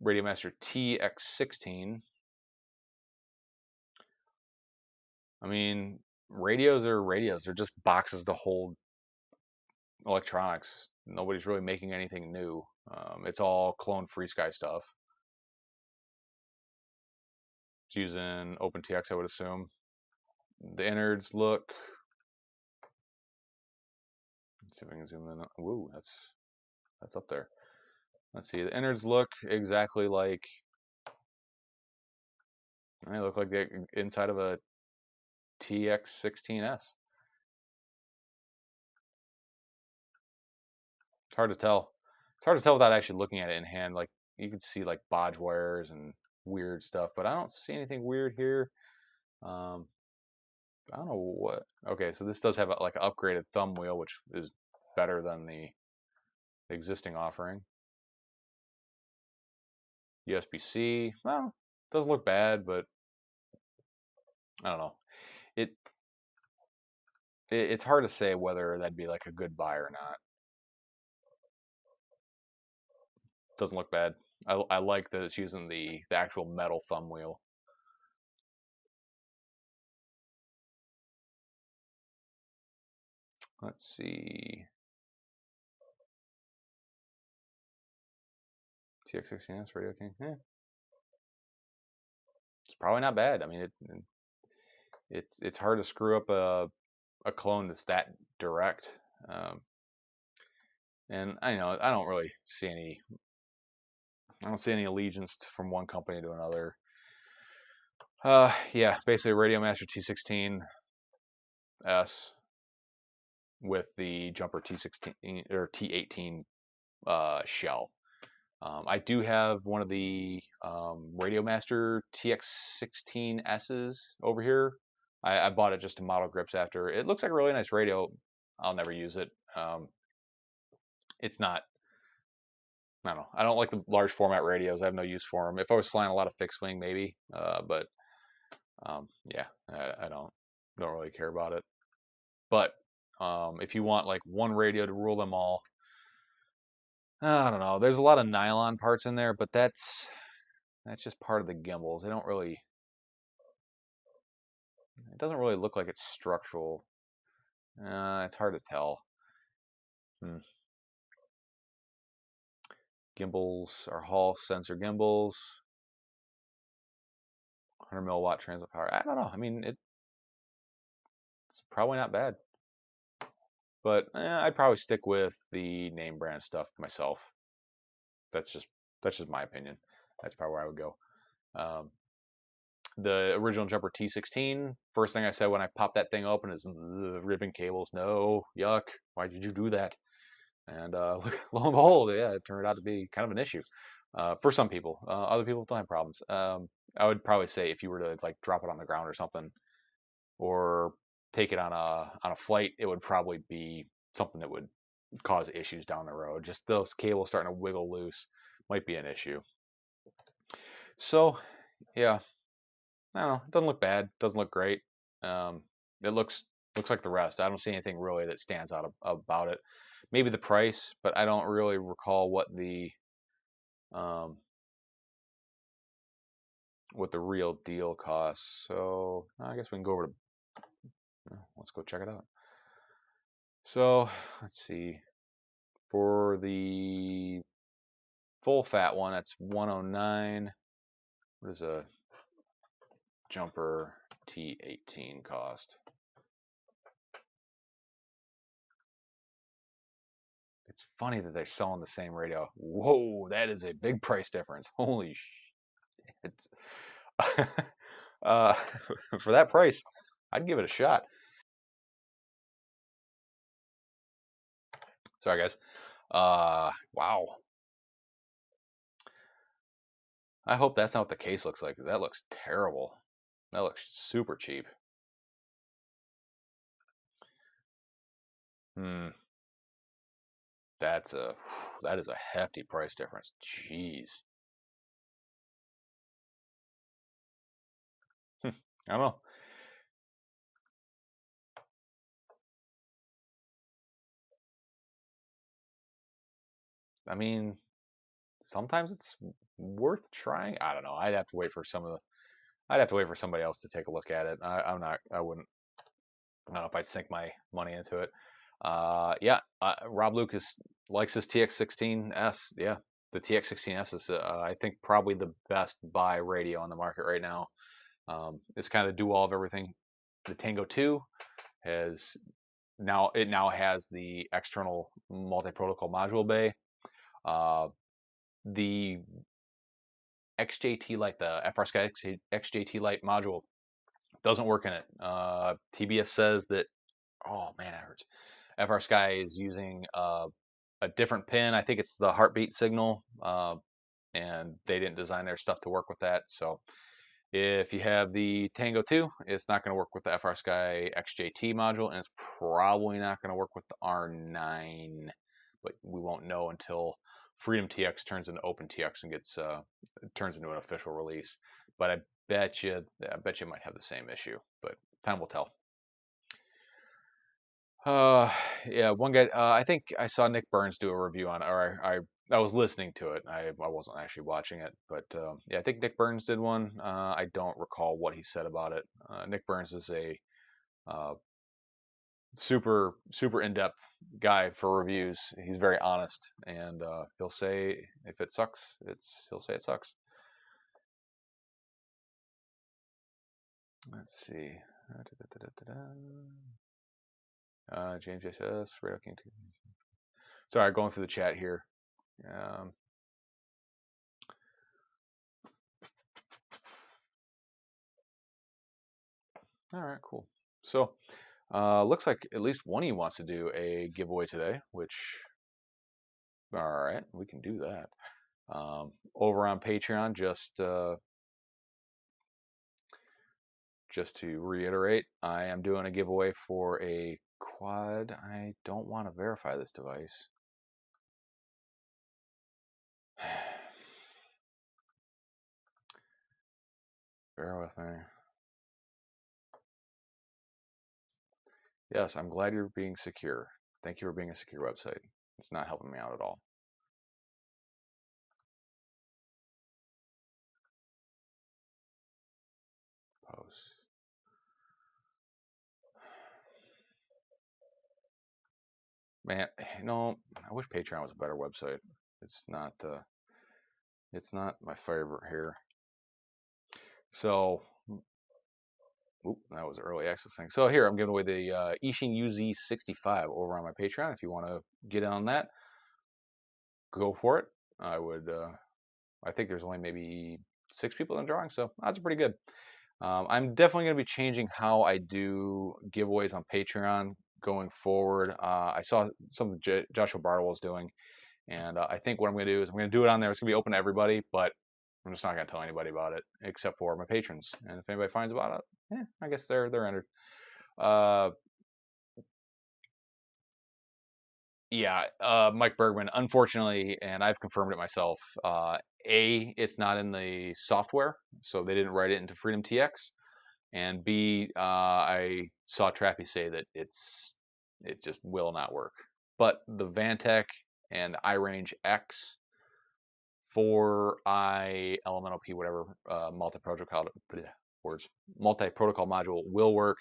Radio Master TX16. I mean, radios are radios. They're just boxes to hold electronics. Nobody's really making anything new. It's all clone FreeSky stuff. It's using OpenTX, I would assume. The innards look. Let's see if I can zoom in. Woo, that's up there. Let's see. The innards look exactly like. They look like the inside of a TX16S. It's hard to tell. It's hard to tell without actually looking at it in hand. Like you can see like bodge wires and weird stuff, but I don't see anything weird here. I don't know what. Okay, so this does have like an upgraded thumb wheel, which is better than the existing offering. USB-C. Well, doesn't look bad, but I don't know. It's hard to say whether that'd be like a good buy or not. Doesn't look bad. I like that it's using the actual metal thumb wheel. Let's see. TX16S Radio King. It's probably not bad. I mean, it's hard to screw up a clone that's that direct. And I know I don't really see any. I don't see any allegiance from one company to another. Yeah, basically Radio Master T16S with the jumper T16 or T18 shell. I do have one of the Radio Master TX16Ss over here. I bought it just to model grips after. It looks like a really nice radio. I'll never use it. It's not. I don't know. I don't like the large format radios. I have no use for them. If I was flying a lot of fixed wing, maybe. But yeah, I don't really care about it. But if you want like one radio to rule them all, I don't know. There's a lot of nylon parts in there, but that's just part of the gimbals. They don't really. It doesn't really look like it's structural. It's hard to tell. Hmm. Gimbals are Hall sensor gimbals. 100 milliwatt transmit power. I don't know. I mean, it's probably not bad, but I'd probably stick with the name brand stuff myself. That's just my opinion. That's probably where I would go. Um, the original jumper T16. First thing I said when I popped that thing open is ribbon cables. No, yuck. Why did you do that? And lo and behold, yeah, it turned out to be kind of an issue for some people. Other people don't have problems. I would probably say if you were to like drop it on the ground or something, or take it on a flight, it would probably be something that would cause issues down the road. Just those cables starting to wiggle loose might be an issue. So yeah, I don't know. It doesn't look bad. Doesn't look great. Um, it looks like the rest. I don't see anything really that stands out about it. Maybe the price, but I don't really recall um, what the real deal costs. So I guess we can go over to let's go check it out. So let's see. For the full fat one, that's 109. What does a jumper T18 cost? It's funny that they're selling the same radio. Whoa, that is a big price difference. Holy shit. uh, for that price, I'd give it a shot. Sorry, guys. Wow. I hope that's not what the case looks like, because that looks terrible. That looks super cheap. Hmm. That is a hefty price difference. Jeez. I don't know. I mean, sometimes it's worth trying. I don't know. I'd have to wait for I'd have to wait for somebody else to take a look at it. I'm not. I wouldn't. I don't know if I'd sink my money into it. Yeah. Rob Lucas likes his TX16S. Yeah, the TX16S is, I think, probably the best buy radio on the market right now. It's kind of the do all of everything. The Tango 2 has now has the external multi-protocol module bay. The XJT Lite, the FR Sky XJT Lite module doesn't work in it. TBS says that, oh man, that hurts. FR Sky is using a different pin. I think it's the heartbeat signal, and they didn't design their stuff to work with that. So if you have the Tango 2, it's not going to work with the FR Sky XJT module, and it's probably not going to work with the R9. But we won't know until Freedom TX turns into Open TX and turns into an official release. But I bet you might have the same issue. But time will tell. Yeah, one guy. I think I saw Nick Burns do a review on it, or I was listening to it. I wasn't actually watching it, but yeah, I think Nick Burns did one. I don't recall what he said about it. Nick Burns is a uh, super in-depth guy for reviews. He's very honest, and he'll say if it sucks, he'll say it sucks. Let's see. James JSS, Radio King. Sorry, going through the chat here. All right, cool. So, looks like at least one of you wants to do a giveaway today, which, all right, we can do that. Over on Patreon, just to reiterate, I am doing a giveaway for a quad. I don't want to verify this device. Bear with me. Yes, I'm glad you're being secure. Thank you for being a secure website. It's not helping me out at all. Post. man, you know, I wish Patreon was a better website. It's not. It's not my favorite here. So, oop, that was an early access thing. So here I'm giving away the Ishin UZ65 over on my Patreon. If you want to get in on that, go for it. I would. I think there's only maybe 6 people in the drawing, so that's pretty good. I'm definitely going to be changing how I do giveaways on Patreon going forward. I saw something Joshua Bartle was doing, and I think what I'm going to do is I'm going to do it on there. It's going to be open to everybody, but I'm just not going to tell anybody about it except for my patrons. And if anybody finds about it, I guess they're entered. Yeah, Mike Bergman, unfortunately, and I've confirmed it myself. It's not in the software, so they didn't write it into Freedom TX. And B, I saw Trappy say that it just will not work. But the Vantech and the iRange X 4i Elemental P, whatever multi-protocol module will work.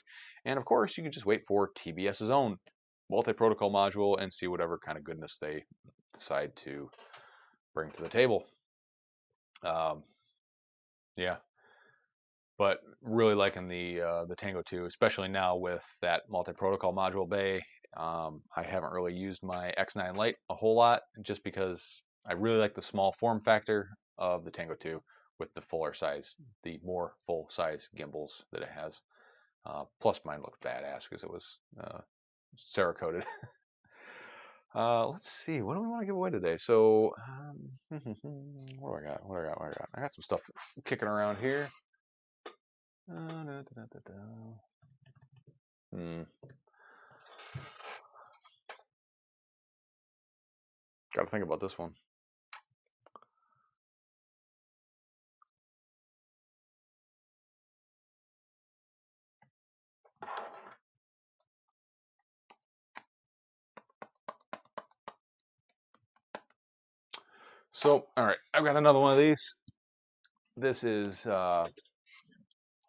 And of course, you can just wait for TBS's own multi-protocol module and see whatever kind of goodness they decide to bring to the table. Yeah, but really liking the Tango 2, especially now with that multi-protocol module bay. I haven't really used my X9 Lite a whole lot just because I really like the small form factor of the Tango 2 with the the more full size gimbals that it has. Plus mine looked badass because it was Cerakoted. Let's see, what do we want to give away today? So, what do I got? What do I got? What do I got? I got some stuff kicking around here. Got to think about this one. So, all right, I've got another one of these. This is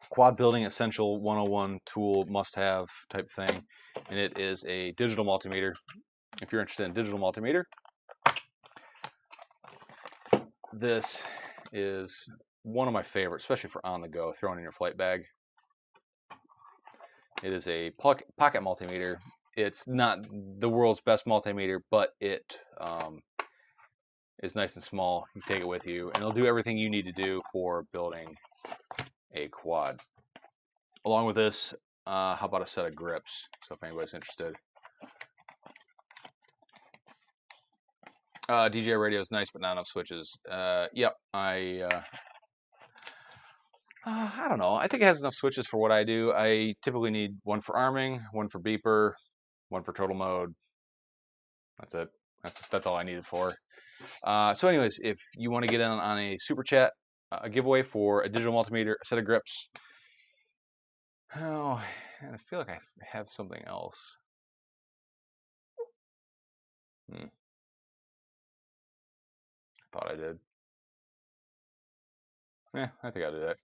Quad Building Essential 101 tool must-have type thing, and it is a digital multimeter. If you're interested in digital multimeter, this is one of my favorites, especially for on the go, throwing in your flight bag. It is a pocket multimeter. It's not the world's best multimeter, but it is nice and small. You can take it with you, and it'll do everything you need to do for building a quad. Along with this, how about a set of grips? So if anybody's interested. DJ radio is nice, but not enough switches. Yep, I don't know. I think it has enough switches for what I do. I typically need one for arming, one for beeper, one for total mode. That's it. That's all I need it for. So anyways, if you want to get in on a super chat, a giveaway for a digital multimeter, a set of grips. Oh, and I feel like I have something else. Thought I did. I think I'll do that.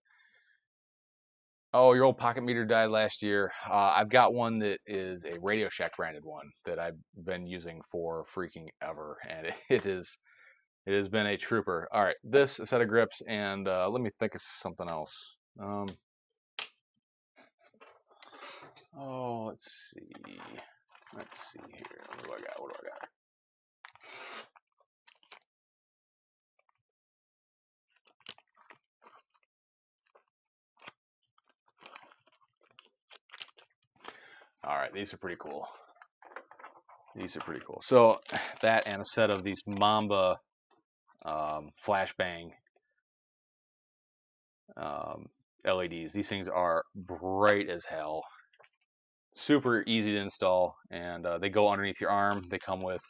Oh, your old pocket meter died last year. I've got one that is a Radio Shack branded one that I've been using for freaking ever, and it has been a trooper. All right, this a set of grips, and let me think of something else. Oh, let's see. Let's see here. What do I got? What do I got? All right, these are pretty cool. These are pretty cool. So that and a set of these Mamba flashbang LEDs. These things are bright as hell. Super easy to install, and they go underneath your arm. They come with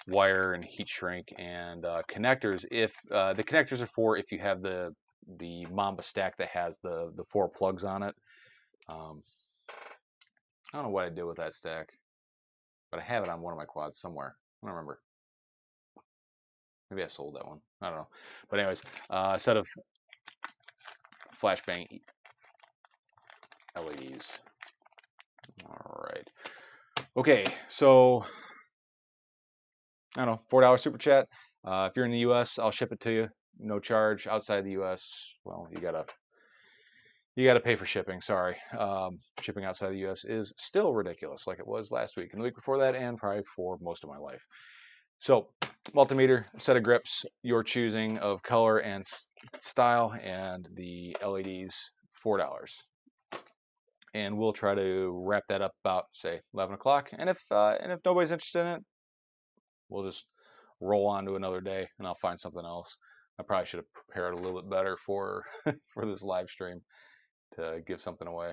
wire and heat shrink and connectors. If the connectors are for if you have the Mamba stack that has the 4 plugs on it. I don't know what I did with that stack, but I have it on one of my quads somewhere. I don't remember. Maybe I sold that one. I don't know. But anyways, a set of flashbang LEDs. All right. Okay, so I don't know, $4 super chat. If you're in the U.S., I'll ship it to you, no charge. Outside the U.S., well, you gotta pay for shipping. Sorry, shipping outside the U.S. is still ridiculous, like it was last week and the week before that, and probably for most of my life. So, multimeter, set of grips, your choosing of color and style, and the LEDs, $4. And we'll try to wrap that up about, say, 11 o'clock. And if nobody's interested in it, we'll just roll on to another day, and I'll find something else. I probably should have prepared a little bit better for for this live stream to give something away.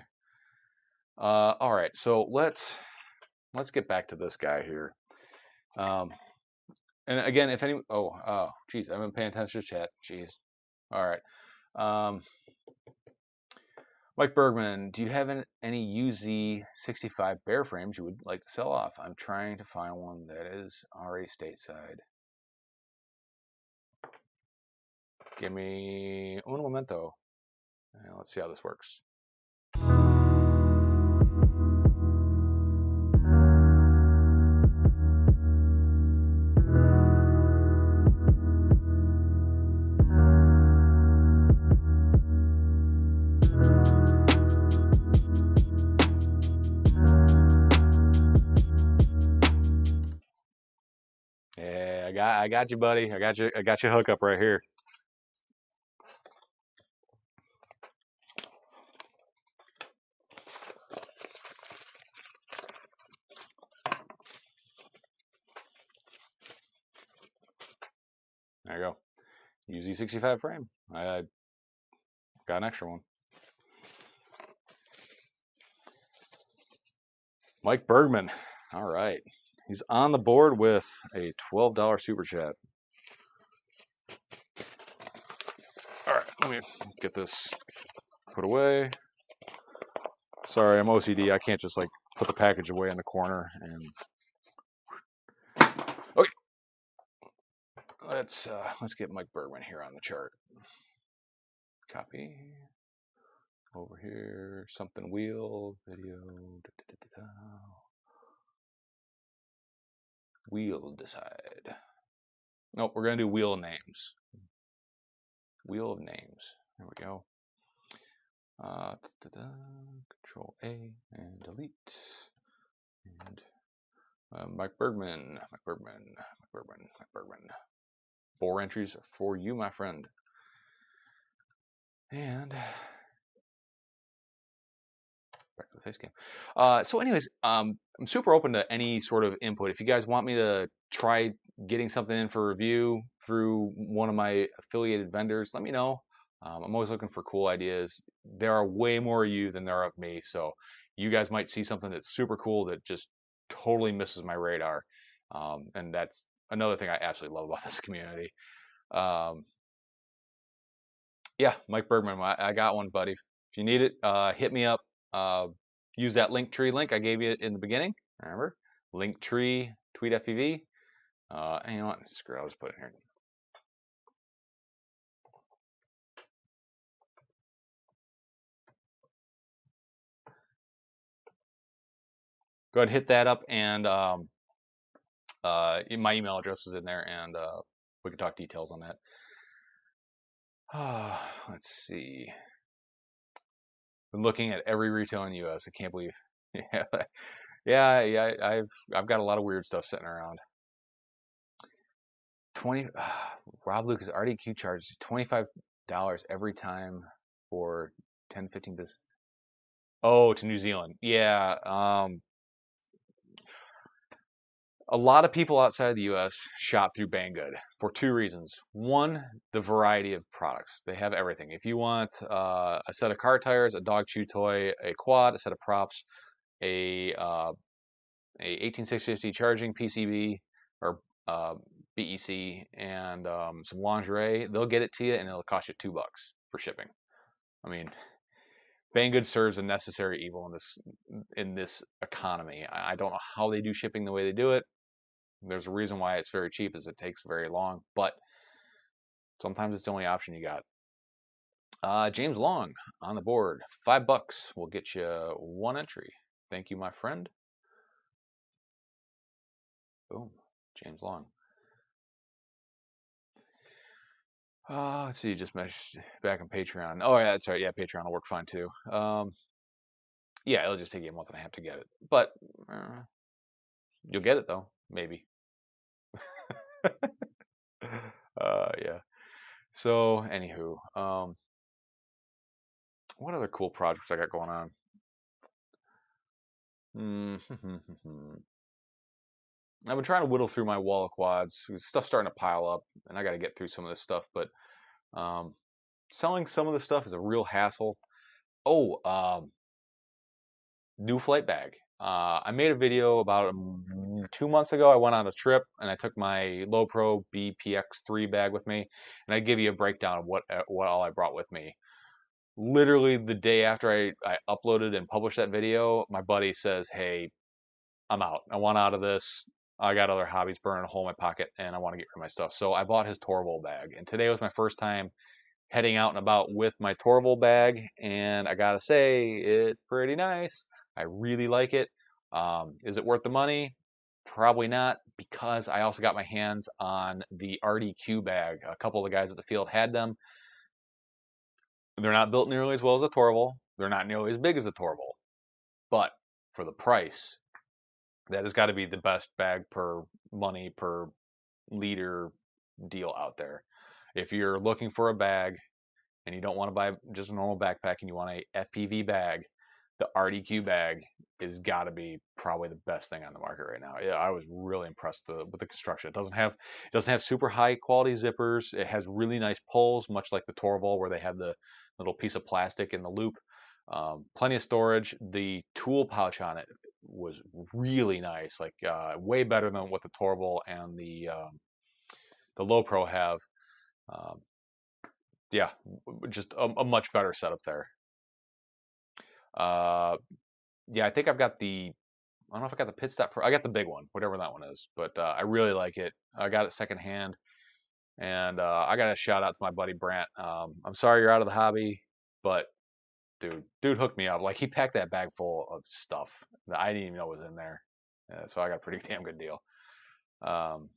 All right, so let's get back to this guy here. And again, if any, geez, I've been paying attention to chat. Jeez. All right. Mike Bergman, do you have any UZ65 bear frames you would like to sell off? I'm trying to find one that is already stateside. Give me un momento. And let's see how this works. Yeah, I got you, buddy. I got your hookup right here. There you go. UZ65 frame. I got an extra one. Mike Bergman. All right. He's on the board with a $12 super chat. All right, let me get this put away. Sorry, I'm OCD. I can't just like put the package away in the corner. And okay, let's get Mike Bergman here on the chart. Copy over here. Something wheel video. Wheel decide. Nope, we're gonna do wheel names. Wheel of names. There we go. Control A and delete. And Mike Bergman. 4 entries for you, my friend. And back to the face cam. So anyways, I'm super open to any sort of input. If you guys want me to try getting something in for review through one of my affiliated vendors, let me know. I'm always looking for cool ideas. There are way more of you than there are of me, so you guys might see something that's super cool that just totally misses my radar. And that's another thing I absolutely love about this community. Yeah, Mike Bergman, I got one, buddy. If you need it, hit me up. Use that Linktree link I gave you in the beginning. Remember? Linktree, tweet FPV. And you know what? Screw it, I'll just put it here. Go ahead and hit that up, and my email address is in there, and we can talk details on that. Let's see. Been looking at every retail in the U.S. I can't believe. Yeah. I've got a lot of weird stuff sitting around. 20. Rob Lucas RDQ charges $25 every time for 10, 15 business. Oh, to New Zealand. Yeah. A lot of people outside the U.S. shop through Banggood for 2 reasons. One, the variety of products. They have everything. If you want a set of car tires, a dog chew toy, a quad, a set of props, a 18650 charging PCB or BEC, and some lingerie, they'll get it to you, and it'll cost you $2 for shipping. I mean, Banggood serves a necessary evil in this economy. I don't know how they do shipping the way they do it. There's a reason why it's very cheap, is it takes very long, but sometimes it's the only option you got. James Long on the board, $5 will get you 1 entry. Thank you, my friend. Boom, James Long. Let's see, just messaged back on Patreon. Oh yeah, that's right. Yeah, Patreon will work fine too. Yeah, it'll just take you a month and a half to get it, but you'll get it though, maybe. Yeah. So, anywho, what other cool projects I got going on? I've been trying to whittle through my wall of quads. Stuff's starting to pile up, and I got to get through some of this stuff. But um, selling some of the stuff is a real hassle. Oh, new flight bag. I made a video about 2 months ago. I went on a trip and I took my low pro BPX3 bag with me, and I give you a breakdown of what all I brought with me. Literally the day after I uploaded and published that video, my buddy says, "Hey, I'm out. I want out of this. I got other hobbies burning a hole in my pocket, and I want to get rid of my stuff." So I bought his Torval bag, and today was my first time heading out and about with my Torval bag, and I gotta say, it's pretty nice. I really like it. Is it worth the money? Probably not, because I also got my hands on the RDQ bag. A couple of the guys at the field had them. They're not built nearly as well as a Torval. They're not nearly as big as a Torval, but for the price, that has got to be the best bag per money per liter deal out there. If you're looking for a bag and you don't want to buy just a normal backpack and you want a FPV bag, the RDQ bag is got to be probably the best thing on the market right now. Yeah, I was really impressed with the construction. It doesn't have super high quality zippers. It has really nice pulls, much like the Torval where they had the little piece of plastic in the loop. Plenty of storage. The tool pouch on it was really nice, like way better than what the Torval and the Low Pro have. Um, yeah, just a much better setup there. Uh, yeah, I think I've got the. I don't know if I got the Pit Stop Pro. I got the big one, whatever that one is, but I really like it. I got it secondhand, and I got a shout out to my buddy Brant. I'm sorry you're out of the hobby, but dude hooked me up. Like he packed that bag full of stuff that I didn't even know was in there. So I got a pretty damn good deal. Um,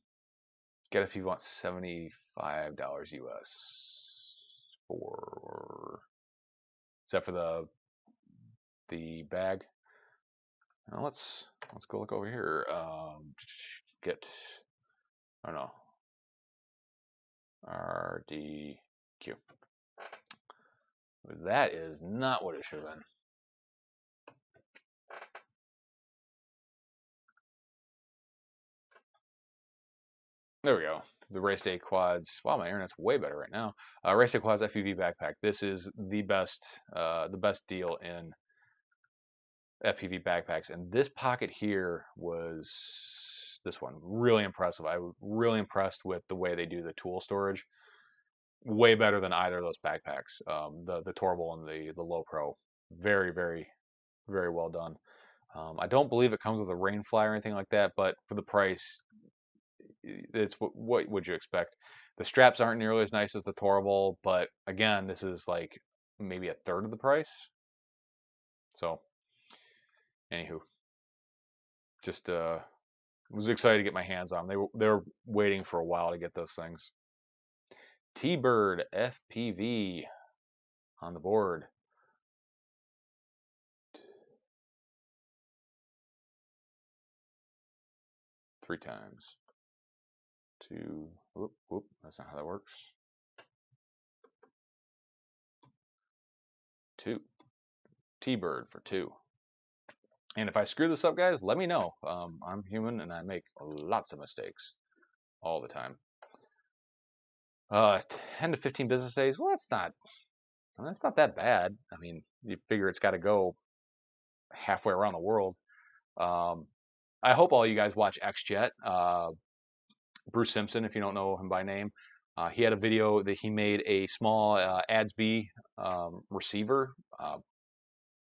get it if you want $75 US for. Is that for the bag? Now let's go look over here. Get oh no RDQ. That is not what it should have been. There we go. The Race Day Quads. Wow, my internet's way better right now. Race Day Quads FUV backpack. This is the best deal in FPV backpacks. And this pocket here was this one really impressive. I was really impressed with the way they do the tool storage. Way better than either of those backpacks. The Torval and the Low Pro. Very very well done. I don't believe it comes with a rain fly or anything like that, but for the price, it's what would you expect? The straps aren't nearly as nice as the Torval, but again, this is like maybe a third of the price. So, anywho, just was excited to get my hands on them. They were waiting for a while to get those things. T-Bird FPV on the board. Three times. Two. Whoop. That's not how that works. Two. T-Bird for two. And if I screw this up, guys, let me know. I'm human and I make lots of mistakes all the time. 10 to 15 business days. Well, that's not that bad. I mean, you figure it's got to go halfway around the world. I hope all you guys watch XJet. Bruce Simpson, if you don't know him by name, he had a video that he made a small ADS-B receiver.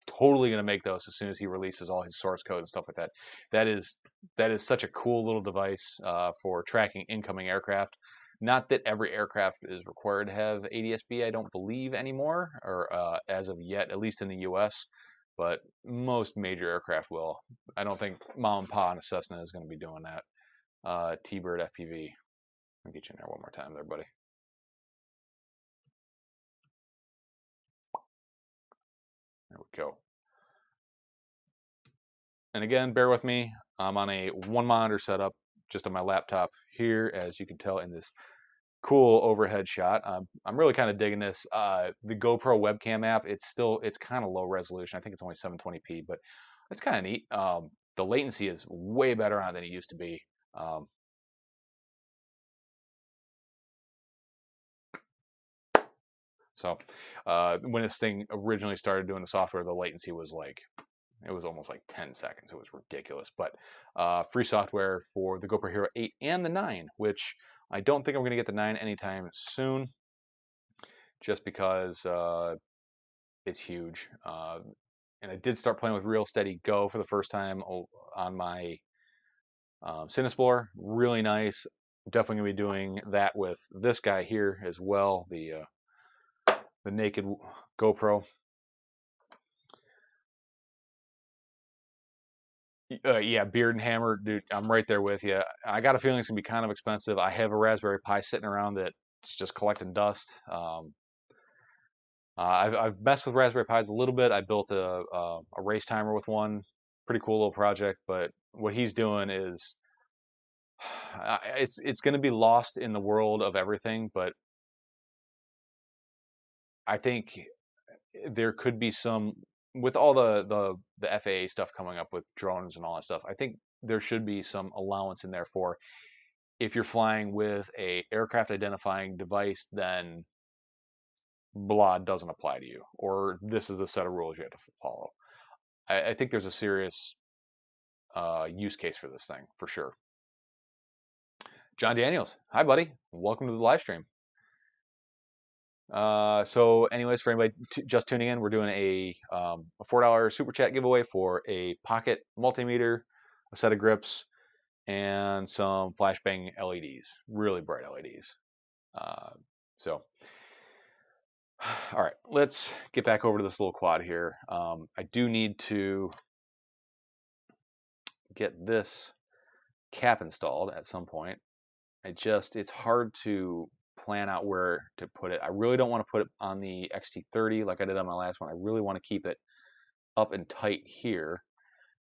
Totally going to make those as soon as he releases all his source code and stuff like that. That is such a cool little device for tracking incoming aircraft. Not that every aircraft is required to have ADS-B, I don't believe anymore, or as of yet, at least in the U.S., but most major aircraft will. I don't think Mom and Pa on a Cessna is going to be doing that. T-Bird FPV. I'll get you in there one more time there, buddy. There we go. And again, bear with me. I'm on a one monitor setup, just on my laptop here, as you can tell in this cool overhead shot. I'm really kind of digging this. The GoPro webcam app, it's kind of low resolution. I think it's only 720p, but it's kind of neat. The latency is way better on it than it used to be. Um, so when this thing originally started doing the software, the latency was like, it was almost like 10 seconds. It was ridiculous. But free software for the GoPro Hero 8 and the 9, which I don't think I'm going to get the 9 anytime soon, just because it's huge. And I did start playing with Real Steady Go for the first time on my Cinesplorer. Really nice. Definitely gonna be doing that with this guy here as well, the naked GoPro. Yeah, Beard and Hammer, dude. I'm right there with you. I got a feeling it's gonna be kind of expensive. I have a Raspberry Pi sitting around that's just collecting dust. I've messed with Raspberry Pis a little bit. I built a race timer with one, pretty cool little project. But what he's doing is, it's going to be lost in the world of everything. But I think there could be some, with all the FAA stuff coming up with drones and all that stuff. I think there should be some allowance in there for, if you're flying with a aircraft identifying device, then blah doesn't apply to you, or this is the set of rules you have to follow. I think there's a serious use case for this thing for sure. John Daniels, hi buddy, welcome to the live stream. So anyways, for anybody just tuning in, we're doing a $4 super chat giveaway for a pocket multimeter, a set of grips, and some flashbang LEDs, really bright LEDs. So all right, let's get back over to this little quad here. I do need to get this cap installed at some point. It's hard to plan out where to put it. I really don't want to put it on the XT30 like I did on my last one. I really want to keep it up and tight here,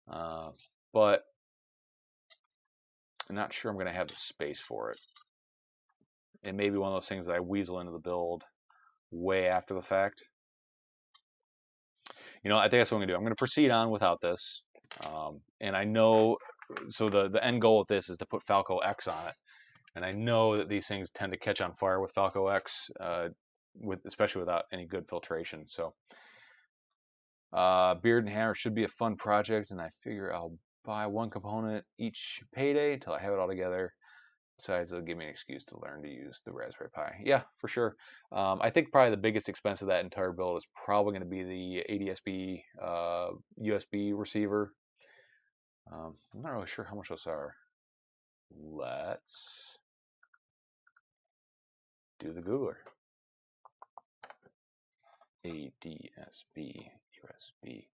but I'm not sure I'm going to have the space for it. It may be one of those things that I weasel into the build way after the fact. I think that's what I'm going to do. I'm going to proceed on without this, and I know, so the end goal of this is to put Falco X on it. And I know that these things tend to catch on fire with Falco X, especially without any good filtration. So Beard and Hammer should be a fun project, and I figure I'll buy one component each payday until I have it all together. Besides, it'll give me an excuse to learn to use the Raspberry Pi. Yeah, for sure. I think probably the biggest expense of that entire build is probably going to be the ADSB USB receiver. I'm not really sure how much those are. Let's do the Googler. ADSB USB.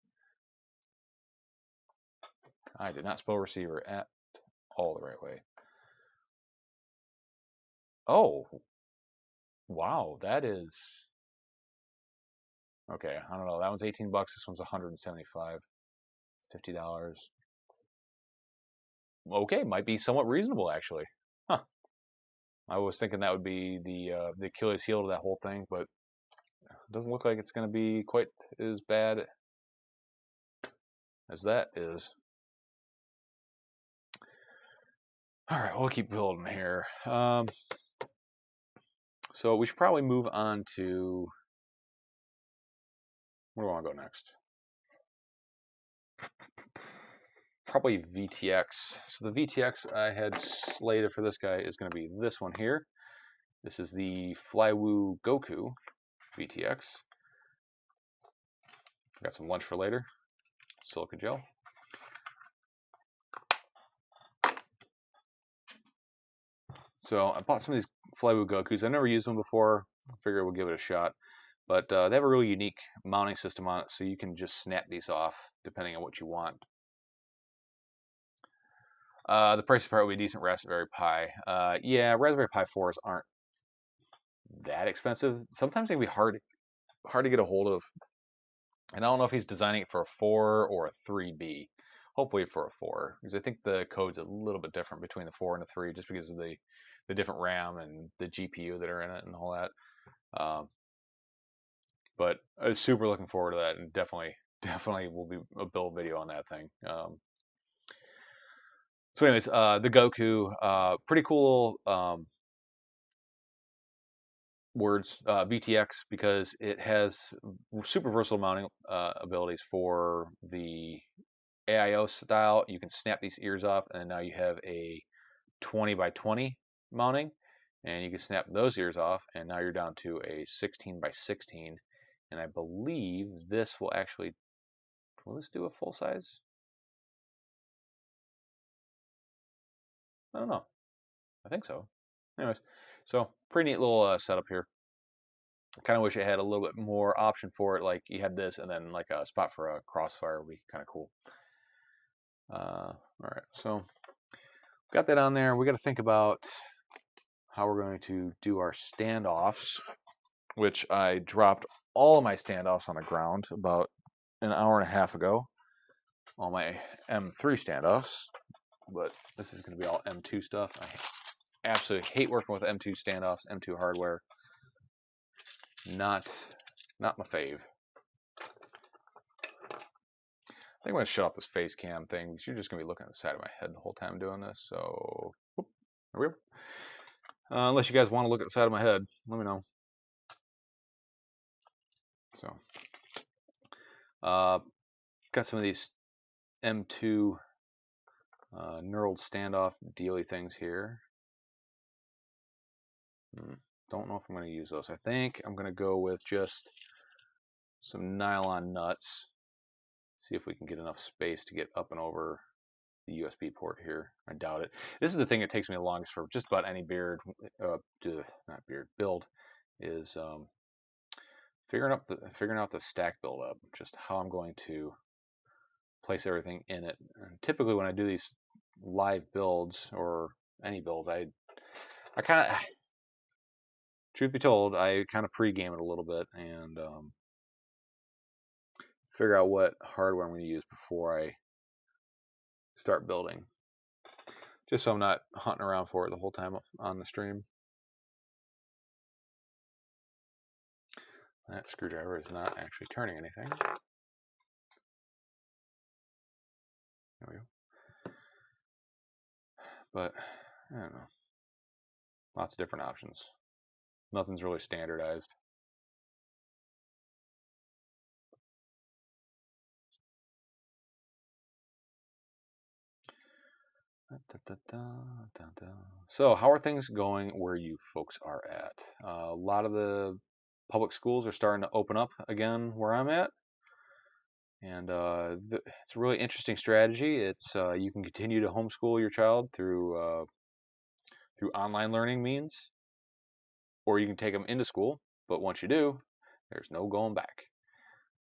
I did not spell receiver at all the right way. Oh, wow, that is okay. I don't know. That one's 18 bucks. This one's 175. $50. Okay, might be somewhat reasonable actually. Huh. I was thinking that would be the Achilles heel to that whole thing, but it doesn't look like it's going to be quite as bad as that is. All right, we'll keep building here. So we should probably move on to, where do I want to go next? Probably VTX. So the VTX I had slated for this guy is going to be this one here. This is the Flywoo Goku VTX. Got some lunch for later. Silica gel. So I bought some of these Flywoo Gokus. I've never used them before. I figure we'll give it a shot. But they have a really unique mounting system on it, so you can just snap these off depending on what you want. The price part would be decent Raspberry Pi. Yeah, Raspberry Pi 4s aren't that expensive. Sometimes they can be hard to get a hold of. And I don't know if he's designing it for a 4 or a 3B. Hopefully for a 4, because I think the code's a little bit different between the 4 and the 3, just because of the different RAM and the GPU that are in it and all that. But I was super looking forward to that, and definitely will be a build video on that thing. So anyways, the Goku, pretty cool words, VTX, because it has super versatile mounting abilities for the AIO style. You can snap these ears off, and now you have a 20 by 20 mounting, and you can snap those ears off, and now you're down to a 16 by 16. And I believe this will actually, will this do a full size? I don't know. I think so. Anyways, so pretty neat little setup here. I kind of wish it had a little bit more option for it, like you had this and then like a spot for a crossfire would be kind of cool. All right, so got that on there. We got to think about how we're going to do our standoffs, which I dropped all of my standoffs on the ground about an hour and a half ago. All my M3 standoffs, but this is going to be all M2 stuff. I absolutely hate working with M2 standoffs, M2 hardware. Not my fave. I think I'm going to shut off this face cam thing, because you're just going to be looking at the side of my head the whole time doing this. So, whoop, there we go. Unless you guys want to look at the side of my head, let me know. So, got some of these M2 knurled standoff dealy things here. Don't know if I'm going to use those. I think I'm going to go with just some nylon nuts. See if we can get enough space to get up and over the USB port here. I doubt it. This is the thing that takes me the longest for just about any build, is figuring out the stack build up, just how I'm going to place everything in it. And typically when I do these live builds or any builds, I kind of, truth be told, I kind of pre-game it a little bit and figure out what hardware I'm going to use before I start building, just so I'm not hunting around for it the whole time on the stream. That screwdriver is not actually turning anything. There we go. But I don't know. Lots of different options. Nothing's really standardized. So how are things going where you folks are at? A lot of the public schools are starting to open up again where I'm at, and it's a really interesting strategy. It's you can continue to homeschool your child through online learning means, or you can take them into school, but once you do, there's no going back.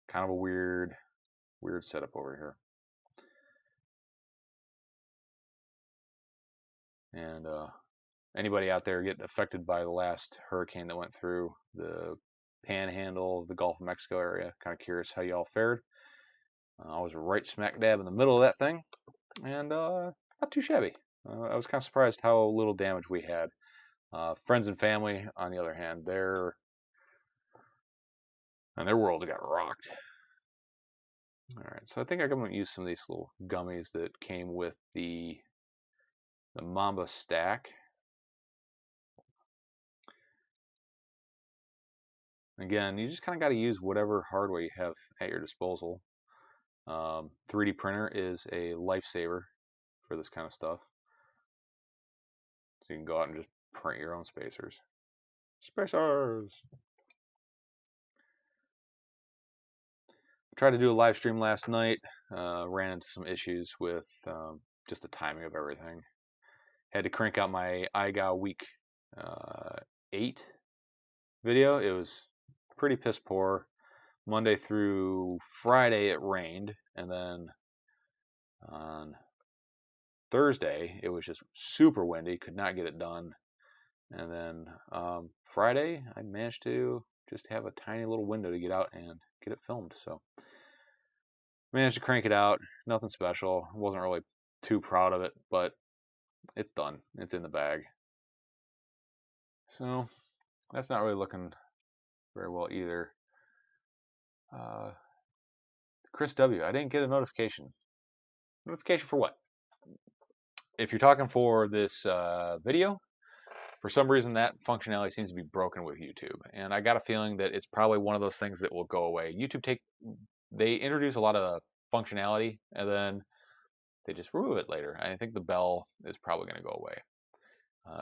Kind of a weird setup over here. And anybody out there getting affected by the last hurricane that went through the Panhandle, the Gulf of Mexico area? Kind of curious how y'all fared. I was right smack dab in the middle of that thing, and not too shabby. I was kind of surprised how little damage we had. Friends and family, on the other hand, their world got rocked. All right, so I think I'm going to use some of these little gummies that came with the Mamba stack. Again, you just kind of got to use whatever hardware you have at your disposal. 3D printer is a lifesaver for this kind of stuff. So you can go out and just print your own spacers. Spacers! Tried to do a live stream last night. Ran into some issues with just the timing of everything. Had to crank out my IGA week 8 video. It was pretty piss poor. Monday through Friday it rained, and then on Thursday it was just super windy, could not get it done. And then Friday I managed to just have a tiny little window to get out and get it filmed. So managed to crank it out. Nothing special. Wasn't really too proud of it, but it's done. It's in the bag. So that's not really looking very well either. Chris W, I didn't get a notification. Notification for what? If you're talking for this video, for some reason that functionality seems to be broken with YouTube, and I got a feeling that it's probably one of those things that will go away. YouTube they introduce a lot of functionality and then they just remove it later. I think the bell is probably going to go away.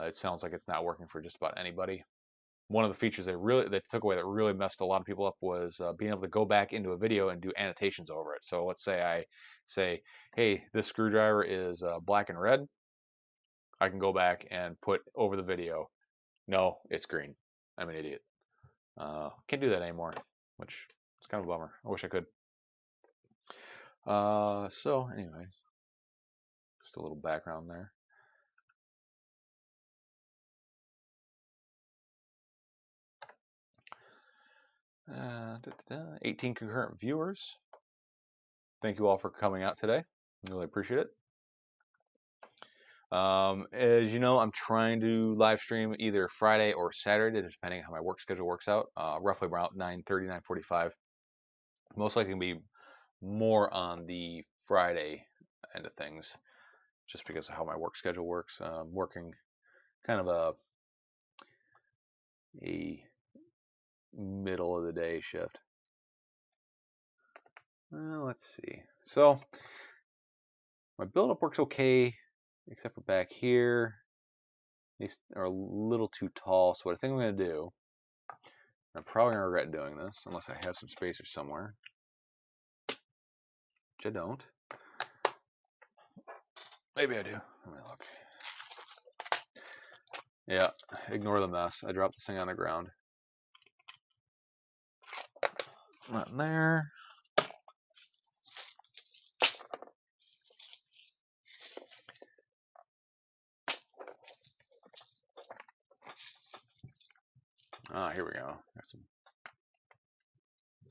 It sounds like it's not working for just about anybody. One of the features they took away that really messed a lot of people up was being able to go back into a video and do annotations over it. So let's say I say, hey, this screwdriver is black and red. I can go back and put over the video, no, it's green. I'm an idiot. Can't do that anymore, which is kind of a bummer. I wish I could. So anyways, just a little background there. Uh, 18 concurrent viewers. Thank you all for coming out today. Really appreciate it. As you know, I'm trying to live stream either Friday or Saturday, depending on how my work schedule works out. Roughly around 9:30, 9:45. Most likely going to be more on the Friday end of things, just because of how my work schedule works. Working kind of a middle of the day shift. Let's see. So my build-up works okay, except for back here. These are a little too tall, so what I think I'm going to do, I'm probably going to regret doing this, unless I have some spacers somewhere, which I don't. Maybe I do. Let me look. Yeah, ignore the mess. I dropped this thing on the ground. Not in there. Here we go. So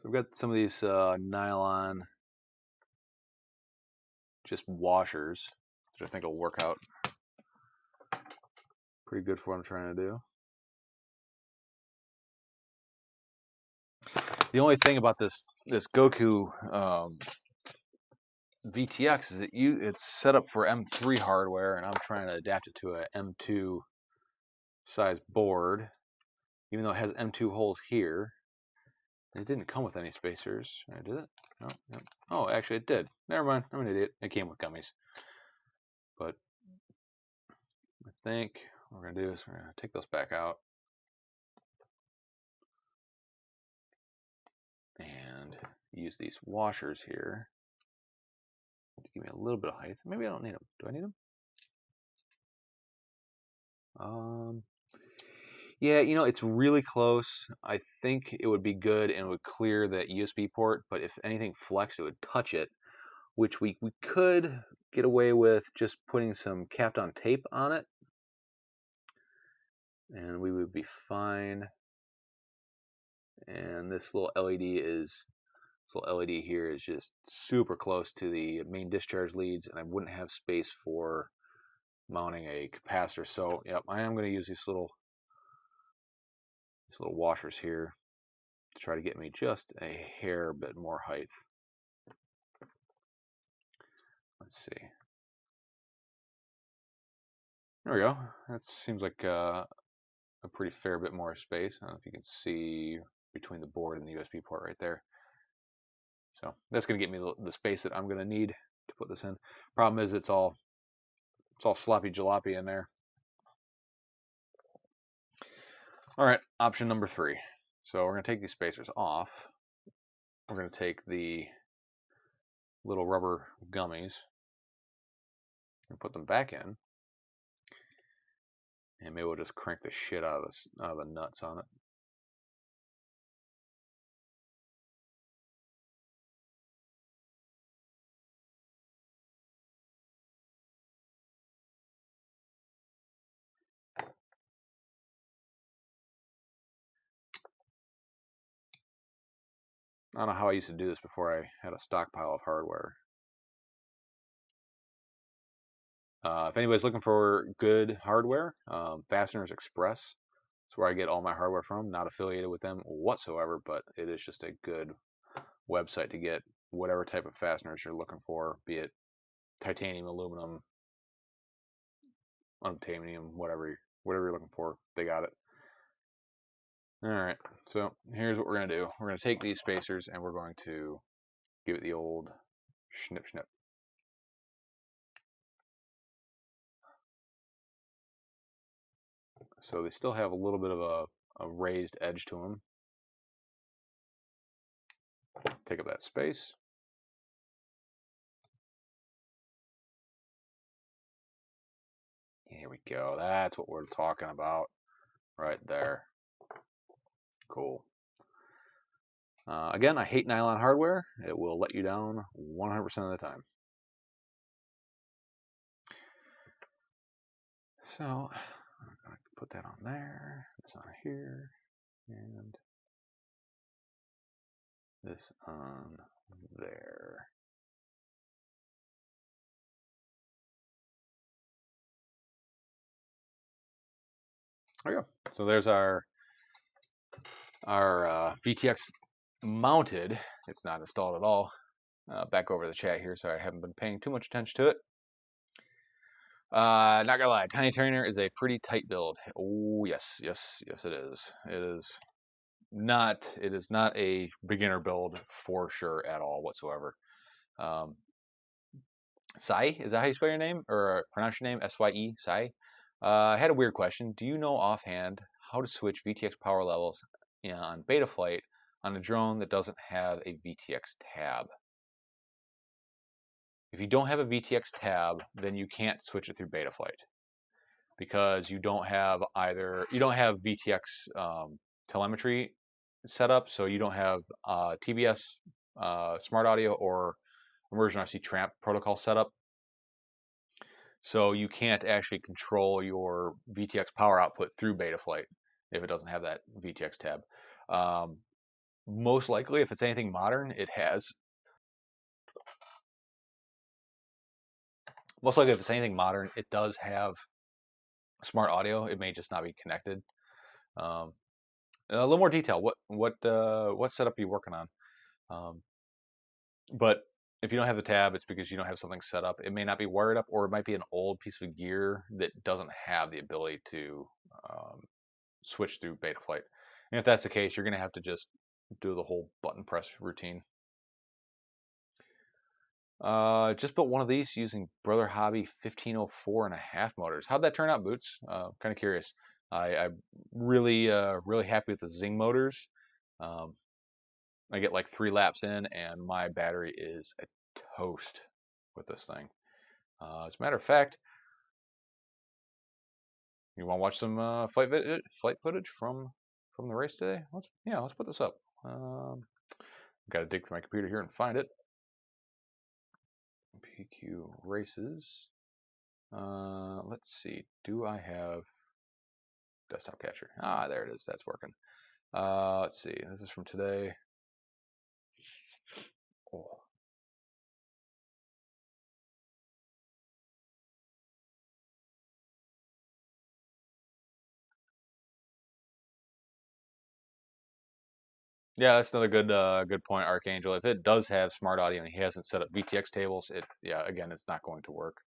we've got some of these nylon just washers, which I think will work out pretty good for what I'm trying to do. The only thing about this Goku VTX is that it's set up for M3 hardware, and I'm trying to adapt it to a M2 size board, even though it has M2 holes here. It didn't come with any spacers. Did it? No. Yep. Oh, actually it did. Never mind. I'm an idiot. It came with gummies. But I think what we're going to do is we're going to take those back out and use these washers here to give me a little bit of height. Maybe I don't need them. Do I need them? Yeah, you know, it's really close. I think it would be good and would clear that USB port, but if anything flexed, it would touch it, which we could get away with just putting some capped on tape on it, and we would be fine. And this little LED here is just super close to the main discharge leads, and I wouldn't have space for mounting a capacitor. So, yep, I am going to use these little washers here to try to get me just a hair bit more height. Let's see. There we go. That seems like a pretty fair bit more space. I don't know if you can see between the board and the USB port right there. So that's going to get me the space that I'm going to need to put this in. Problem is it's all sloppy jalopy in there. All right, option number 3. So we're going to take these spacers off. We're going to take the little rubber gummies and put them back in. And maybe we'll just crank the shit out of the nuts on it. I don't know how I used to do this before I had a stockpile of hardware. If anybody's looking for good hardware, Fasteners Express is where I get all my hardware from. Not affiliated with them whatsoever, but it is just a good website to get whatever type of fasteners you're looking for, be it titanium, aluminum, unobtainium, whatever you're looking for, they got it. All right, so here's what we're gonna do. We're gonna take these spacers and we're going to give it the old snip snip. So they still have a little bit of a raised edge to them. Take up that space. Here we go. That's what we're talking about right there. Cool. Again, I hate nylon hardware. It will let you down 100% of the time. So I'm going to put that on there, this on here, and this on there. There you go. So there's our VTX mounted. It's not installed at all. Back over the chat here, sorry I haven't been paying too much attention to it. Not gonna lie, Tinytrainer is a pretty tight build. Oh yes, yes, yes it is. It is not a beginner build for sure at all whatsoever. Sai, is that how you spell your name or pronounce your name? S-Y-E, Sai. I had a weird question. Do you know offhand how to switch VTX power levels on Betaflight on a drone that doesn't have a VTX tab? If you don't have a VTX tab, then you can't switch it through Betaflight because you don't have VTX telemetry set up, so you don't have TBS, Smart Audio, or Immersion RC Tramp protocol set up. So you can't actually control your VTX power output through Betaflight if it doesn't have that VTX tab. Most likely, if it's anything modern, it has. Most likely, if it's anything modern, it does have Smart Audio. It may just not be connected. A little more detail. What setup are you working on? But if you don't have the tab, it's because you don't have something set up. It may not be wired up, or it might be an old piece of gear that doesn't have the ability to switch through Betaflight. And if that's the case, you're going to have to just do the whole button press routine. Just built one of these using Brother Hobby 1504.5 motors. How'd that turn out, Boots? Kind of curious. I'm really happy with the Zing motors. I get like 3 laps in, and my battery is a toast with this thing. As a matter of fact, you want to watch some flight footage from the race today? Let's put this up. Got to dig through my computer here and find it. PQ races. Let's see. Do I have desktop capture? Ah, there it is. That's working. Let's see. This is from today. Oh. Yeah, that's another good point, Archangel. If it does have Smart Audio and he hasn't set up VTX tables, again, it's not going to work.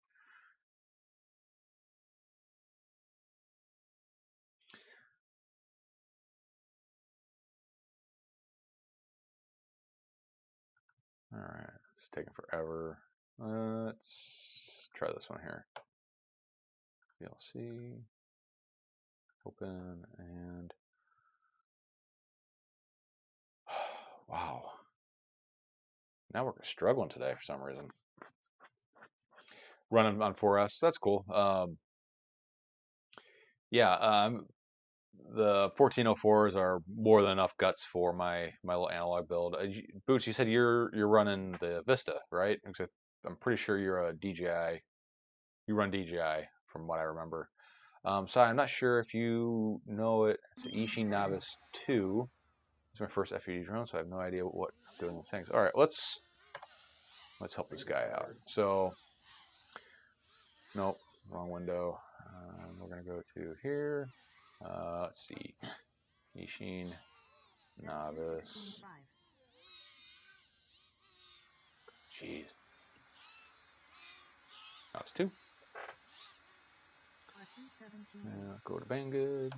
All right, it's taking forever. Let's try this one here. PLC, open, and wow. Now we're struggling today for some reason. Running on 4S, that's cool. The 1404s are more than enough guts for my little analog build. Boots, you said you're running the Vista, right? Because I'm pretty sure you're a DJI. You run DJI from what I remember. So I'm not sure if you know it. It's an Ishi Novice 2. It's my first FPV drone, so I have no idea what doing the things. All right, let's help this guy out. So, nope, wrong window. We're gonna go to here. Let's see, Ishin, novice. Jeez. Novice 2. Go to Banggood.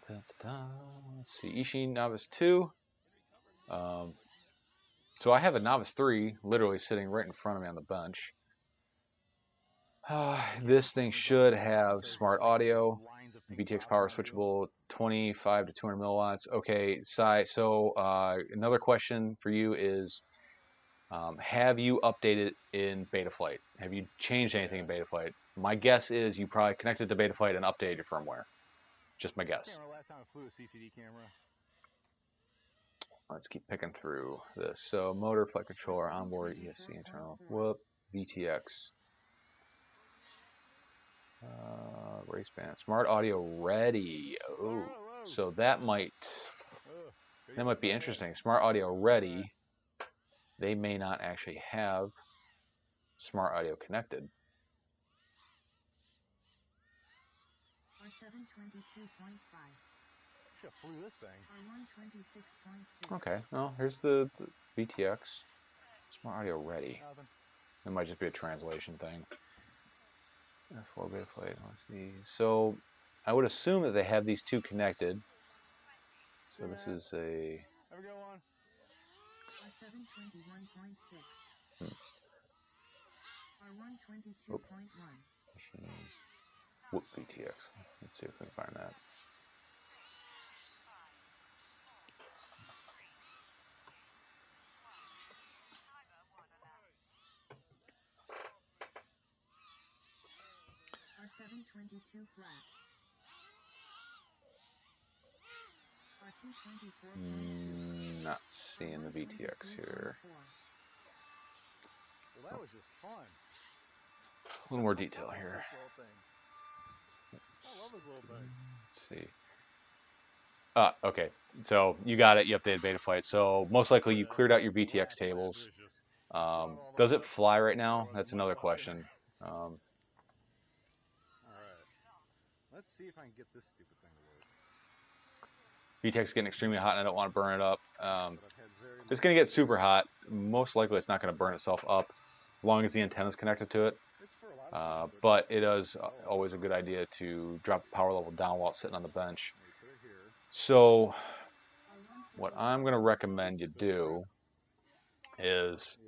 Let's see, Ishin, novice 2. So I have a novice 3 literally sitting right in front of me on the bench. This thing should have smart audio, VTX power switchable, 25 to 200 milliwatts. Okay, Sai, so another question for you is, have you updated in Betaflight? Have you changed anything in Betaflight? My guess is you probably connected to Betaflight and updated your firmware. Just my guess. Last time I flew a CCD camera. Let's keep picking through this. So motor, flight controller, onboard, ESC, internal, whoop, VTX. Race band, smart audio ready. Oh, so that might be interesting. Smart audio ready. They may not actually have smart audio connected. Flew this thing. Okay, well, here's the VTX. Smart audio ready. Nothing. It might just be a translation thing. F4 Betaflight. Let's see. So I would assume that they have these two connected. So this is a. Have a good one. Whoop, VTX. Let's see if we can find that. Not seeing the VTX here. Well, that was just fun. A little more detail here. I love this little thing. Let's see. Okay. So you got it. You updated Betaflight. So most likely you cleared out your VTX tables. Does it fly right now? That's another question. All right. Let's see if I can get this stupid thing to work. VTX is getting extremely hot and I don't want to burn it up. It's going to get super hot. Most likely it's not going to burn itself up as long as the antenna is connected to it. But it is always a good idea to drop the power level down while it's sitting on the bench. So what I'm going to recommend you do is,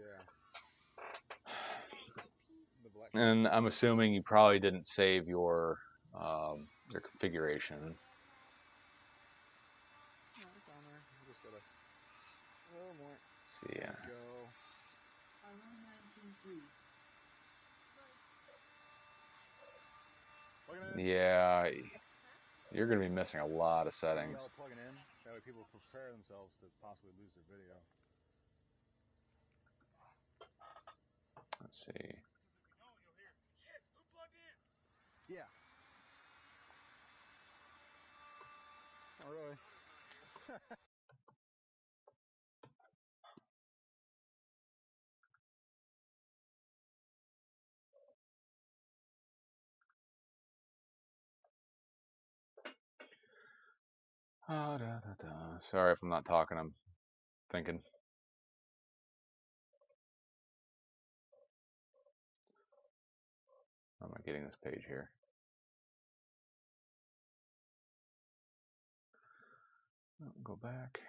and I'm assuming you probably didn't save your configuration. Let's see. Yeah, you're going to be missing a lot of settings. Plugging in. That way people prepare themselves to possibly lose their video. Let's see. Yeah. Not really. Sorry if I'm not talking, I'm thinking. How am I getting this page here? Go back.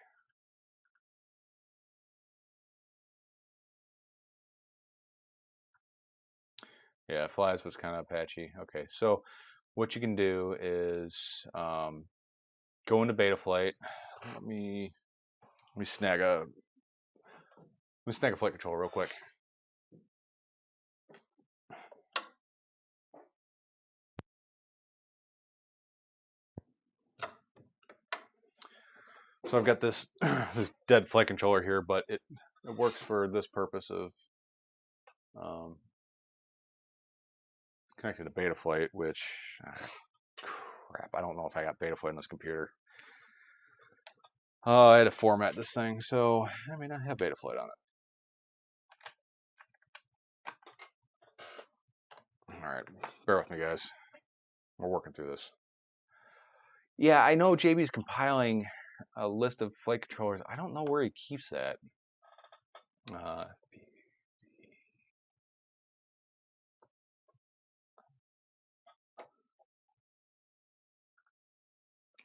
Yeah, flies was kind of patchy. Okay, so what you can do is go into Betaflight. Let me snag a flight controller real quick. So I've got this this dead flight controller here, but it works for this purpose of connected to Betaflight, which crap, I don't know if I got Betaflight on this computer. Oh, I had to format this thing, so I mean I have Betaflight on it. All right, bear with me, guys. We're working through this. Yeah, I know JB's compiling a list of flight controllers. I don't know where he keeps that. I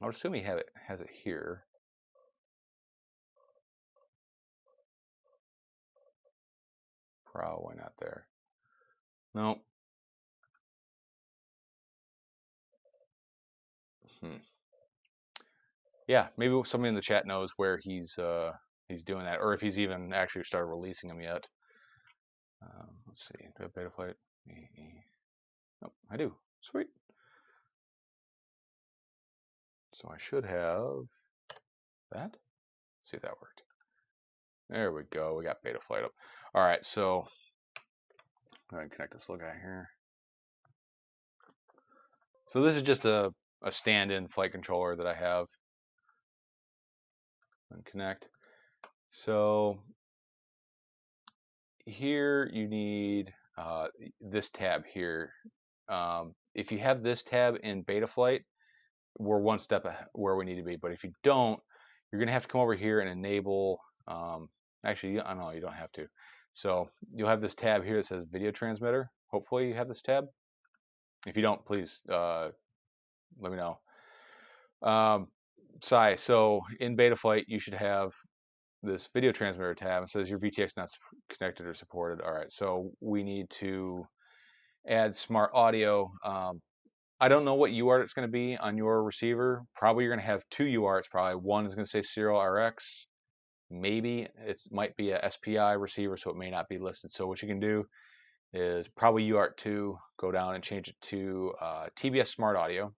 would assume he has it here. Probably not there. Nope. Yeah, maybe somebody in the chat knows where he's doing that, or if he's even actually started releasing them yet. Let's see. Do I have Betaflight? Nope, I do. Sweet. So I should have that. Let's see if that worked. There we go. We got Betaflight up. All right, so go ahead and connect this little guy here. So this is just a stand-in flight controller that I have. And connect. So here you need this tab here. If you have this tab in Betaflight, we're one step where we need to be. But if you don't, you're going to have to come over here and enable. Actually, I know you don't have to. So you'll have this tab here that says video transmitter. Hopefully you have this tab. If you don't, please let me know. So in Betaflight, you should have this video transmitter tab. It says your VTX not connected or supported. All right, so we need to add smart audio. I don't know what UART it's going to be on your receiver. Probably you're going to have two UARTs. Probably one is going to say serial RX. Maybe it might be a SPI receiver, so it may not be listed. So what you can do is probably UART2, go down and change it to TBS Smart Audio,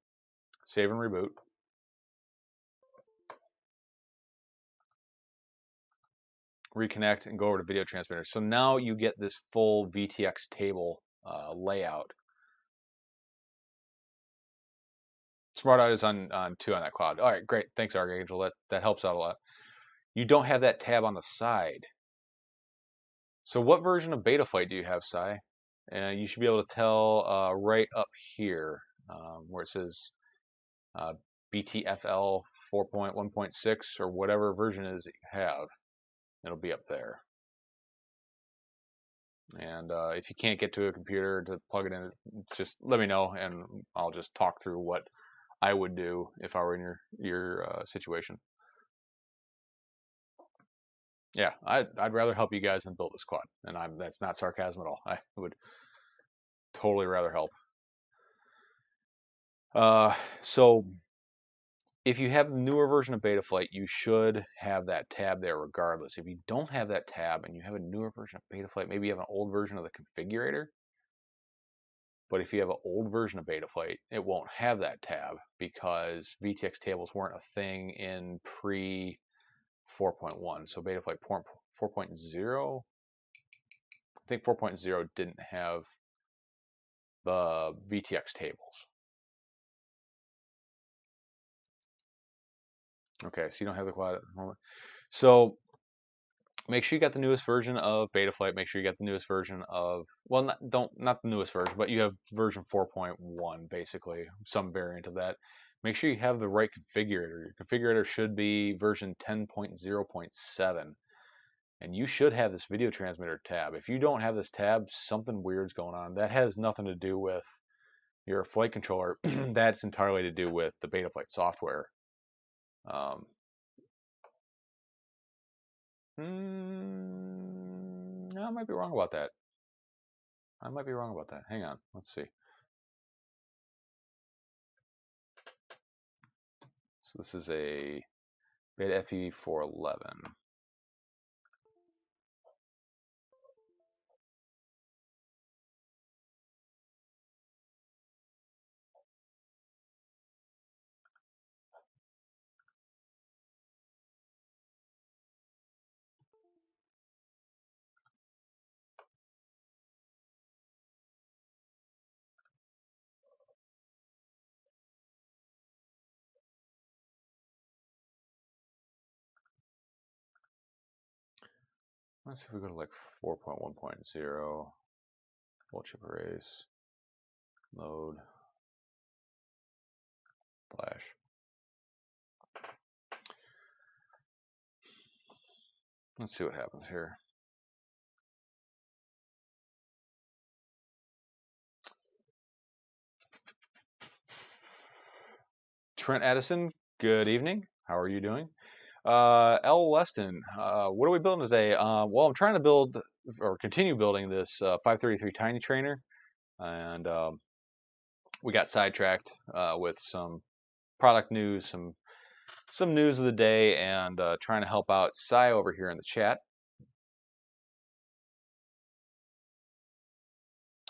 save and reboot. Reconnect and go over to video transmitter. So now you get this full VTX table layout. Smart Audio is on 2 on that cloud. All right, great. Thanks, Archangel. That helps out a lot. You don't have that tab on the side. So what version of Betaflight do you have, Sai? And you should be able to tell right up here where it says BTFL 4.1.6 or whatever version it is that you have. It'll be up there. And if you can't get to a computer to plug it in, just let me know and I'll just talk through what I would do if I were in your situation. Yeah, I'd rather help you guys than build this quad, and that's not sarcasm at all. I would totally rather help. So if you have the newer version of Betaflight, you should have that tab there regardless. If you don't have that tab and you have a newer version of Betaflight, maybe you have an old version of the configurator. But if you have an old version of Betaflight, it won't have that tab because VTX tables weren't a thing in pre 4.1. So Betaflight 4.0, I think 4.0 didn't have the VTX tables. Okay, so you don't have the quad at the moment. So make sure you got the newest version of Betaflight. Make sure you got the newest version of, well, not the newest version, but you have version 4.1, basically, some variant of that. Make sure you have the right configurator. Your configurator should be version 10.0.7. And you should have this video transmitter tab. If you don't have this tab, something weird's going on. That has nothing to do with your flight controller. That's entirely to do with the Betaflight software. I might be wrong about that. Hang on, let's see. So this is a Betaflight 411. Let's see if we go to like 4.1.0, full chip erase, load, flash. Let's see what happens here. Trent Edison, good evening. How are you doing? L. Weston, what are we building today? Well, I'm trying to build or continue building this 533 Tiny Trainer, and we got sidetracked with some product news, some news of the day, and trying to help out Cy over here in the chat.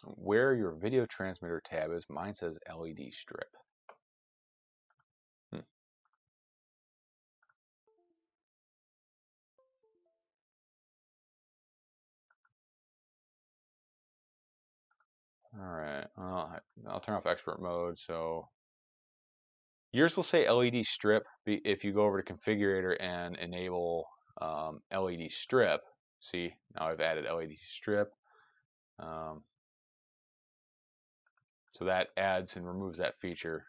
Where your video transmitter tab is, mine says LED strip. All right, I'll turn off expert mode. So yours will say LED strip if you go over to configurator and enable LED strip. See, now I've added LED strip. So that adds and removes that feature.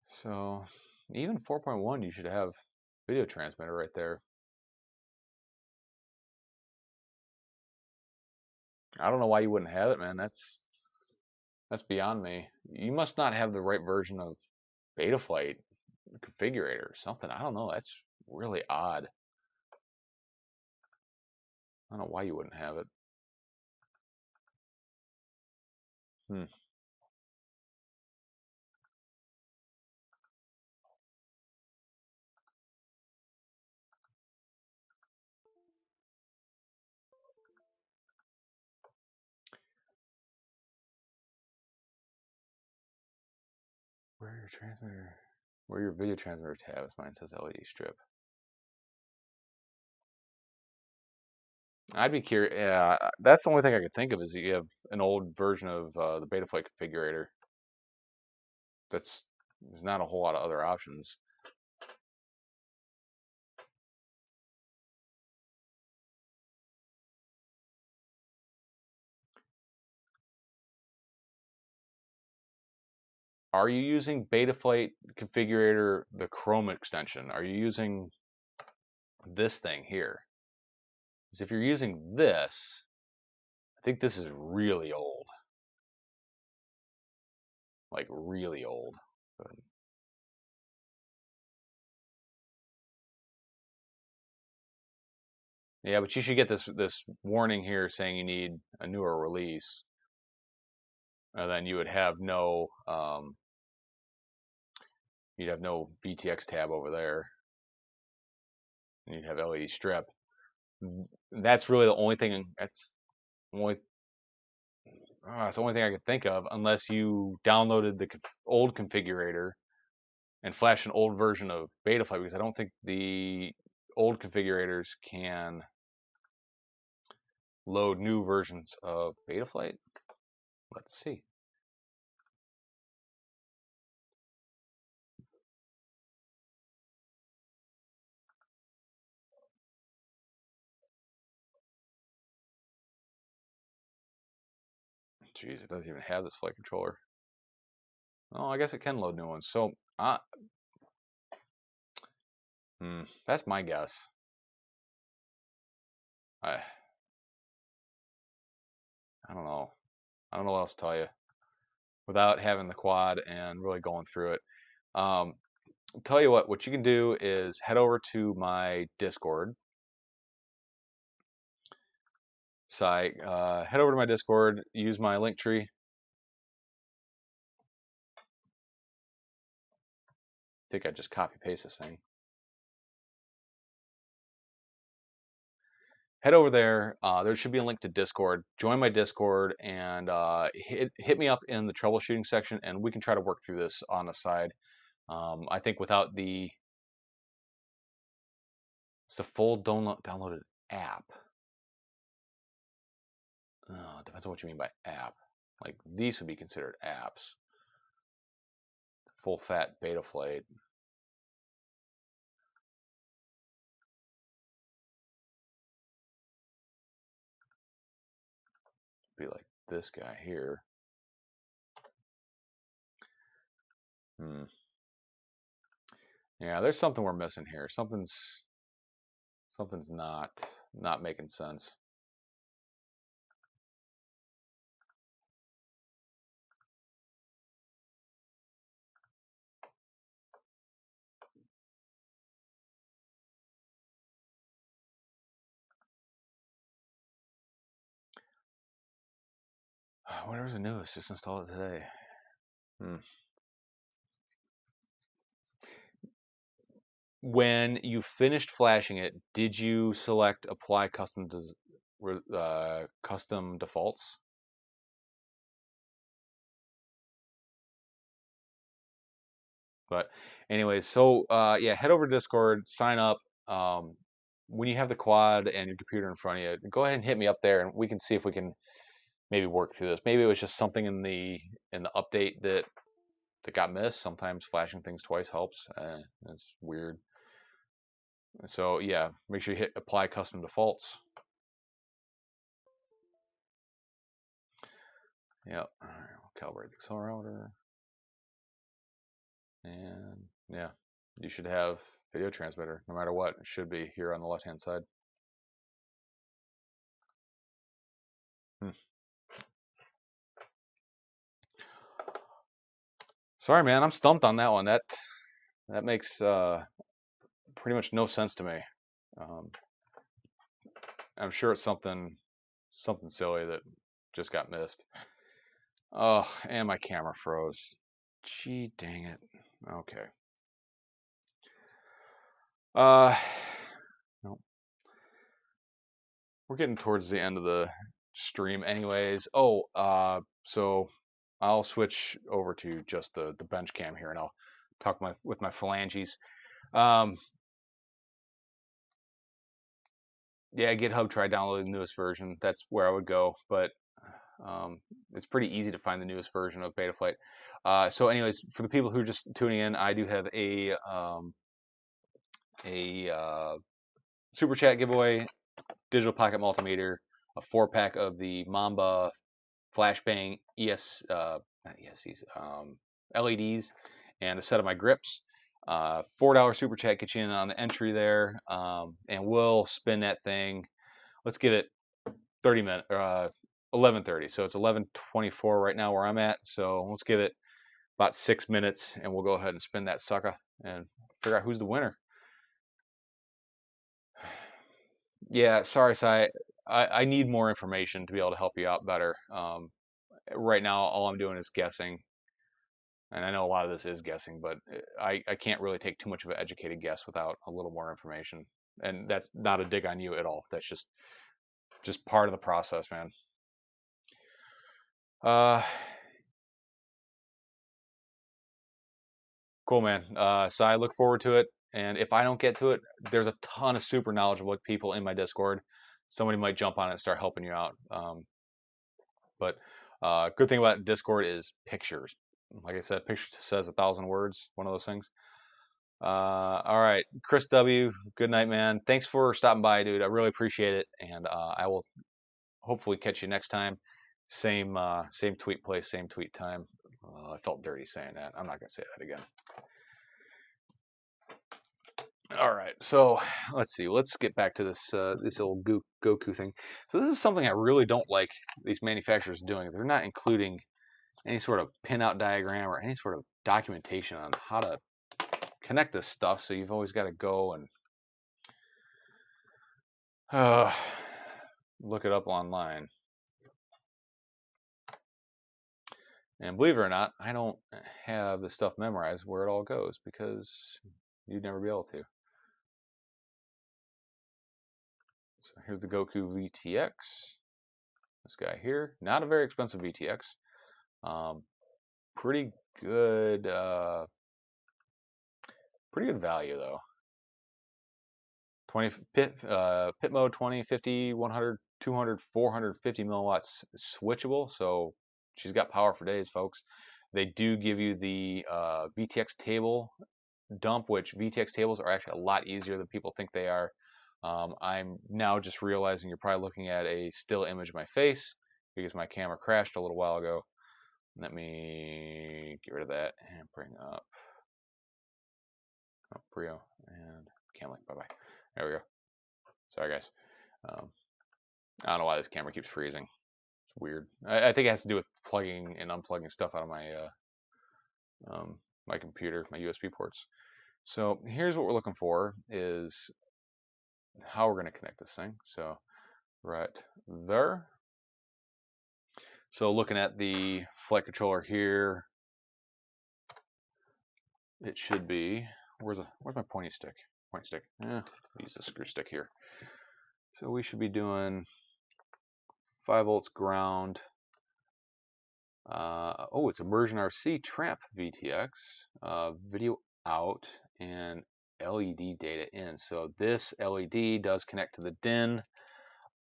So even 4.1, you should have video transmitter right there. I don't know why you wouldn't have it, man. That's beyond me. You must not have the right version of Betaflight configurator or something. I don't know. That's really odd. I don't know why you wouldn't have it. Where your video transmitter tab is, mine says LED strip. I'd be curious. Yeah, that's the only thing I could think of is you have an old version of the Betaflight configurator. There's not a whole lot of other options. Are you using Betaflight configurator, the Chrome extension? Are you using this thing here? Because if you're using this, I think this is really old. Like really old. But yeah, but you should get this warning here saying you need a newer release. And then you would have no you'd have no VTX tab over there. And you'd have LED strip. That's really the only thing. It's the only thing I could think of, unless you downloaded the old configurator and flashed an old version of Betaflight, because I don't think the old configurators can load new versions of Betaflight. Let's see. Jeez, it doesn't even have this flight controller. Oh, I guess it can load new ones. So, that's my guess. I don't know. I don't know what else to tell you without having the quad and really going through it. I'll tell you what you can do is head over to my Discord site. Head over to my Discord, use my link tree. I think I just copy paste this thing. Head over there. There should be a link to Discord. Join my Discord and hit me up in the troubleshooting section, and we can try to work through this on the side. I think without it's the full downloaded app. Oh, it depends on what you mean by app. Like these would be considered apps. Full fat Betaflight. be like this guy here. Yeah, there's something we're missing here. Something's not making sense. Where's the newest? Just installed it today. When you finished flashing it, did you select apply custom defaults? But anyways, so yeah, head over to Discord, sign up. When you have the quad and your computer in front of you, go ahead and hit me up there, and we can see if we can maybe work through this. Maybe it was just something in the update that got missed. Sometimes flashing things twice helps. It's weird. So yeah, make sure you hit apply custom defaults. Yep. All right, we'll calibrate the accelerometer. And yeah, you should have video transmitter no matter what. It should be here on the left hand side. Sorry, man, I'm stumped on that one. That makes pretty much no sense to me. I'm sure it's something silly that just got missed. Oh, and my camera froze. Gee, dang it. Okay. No. We're getting towards the end of the stream anyways. Oh, so I'll switch over to just the bench cam here, and I'll talk with my phalanges. Yeah, GitHub, try downloading the newest version. That's where I would go, but it's pretty easy to find the newest version of Betaflight. So anyways, for the people who are just tuning in, I do have a super chat giveaway, digital pocket multimeter, a 4-pack of the Mamba flashbang LEDs, and a set of my grips. $4 super chat gets you in on the entry there, and we'll spin that thing. Let's give it 30 minutes, 11:30. So it's 11:24 right now where I'm at. So let's give it about 6 minutes, and we'll go ahead and spin that sucker and figure out who's the winner. Yeah, sorry, Sai. I need more information to be able to help you out better. Right now, all I'm doing is guessing. And I know a lot of this is guessing, but I can't really take too much of an educated guess without a little more information. And that's not a dig on you at all. That's just part of the process, man. Cool, man. So I look forward to it. And if I don't get to it, there's a ton of super knowledgeable people in my Discord. Somebody might jump on it and start helping you out. But good thing about Discord is pictures. Like I said, picture says 1,000 words. One of those things. All right, Chris W. Good night, man. Thanks for stopping by, dude. I really appreciate it, and I will hopefully catch you next time. Same tweet place, same tweet time. I felt dirty saying that. I'm not gonna say that again. All right, so let's see. Let's get back to this this old Goku thing. So this is something I really don't like these manufacturers doing. They're not including any sort of pinout diagram or any sort of documentation on how to connect this stuff. So you've always got to go and look it up online. And believe it or not, I don't have the stuff memorized where it all goes because you'd never be able to. So here's the Goku VTX. This guy here, not a very expensive VTX. Pretty good value though. 20 pit mode 20, 50, 100, 200, 450 milliwatts switchable. So she's got power for days, folks. They do give you the VTX table dump, which VTX tables are actually a lot easier than people think they are. I'm now just realizing you're probably looking at a still image of my face. because my camera crashed a little while ago. Let me get rid of that and bring up Brio and Camlink. Bye bye. There we go. Sorry guys. I don't know why this camera keeps freezing. It's weird. I think it has to do with plugging and unplugging stuff out of my my computer, my USB ports. So here's what we're looking for is how we're going to connect this thing. So right there. So looking at the flight controller here, it should be, where's my pointy stick? Pointy stick. Use the screw stick here. So we should be doing 5 volts ground. Oh, it's Immersion RC Tramp VTX, video out and LED data in. So this LED does connect to the DIN,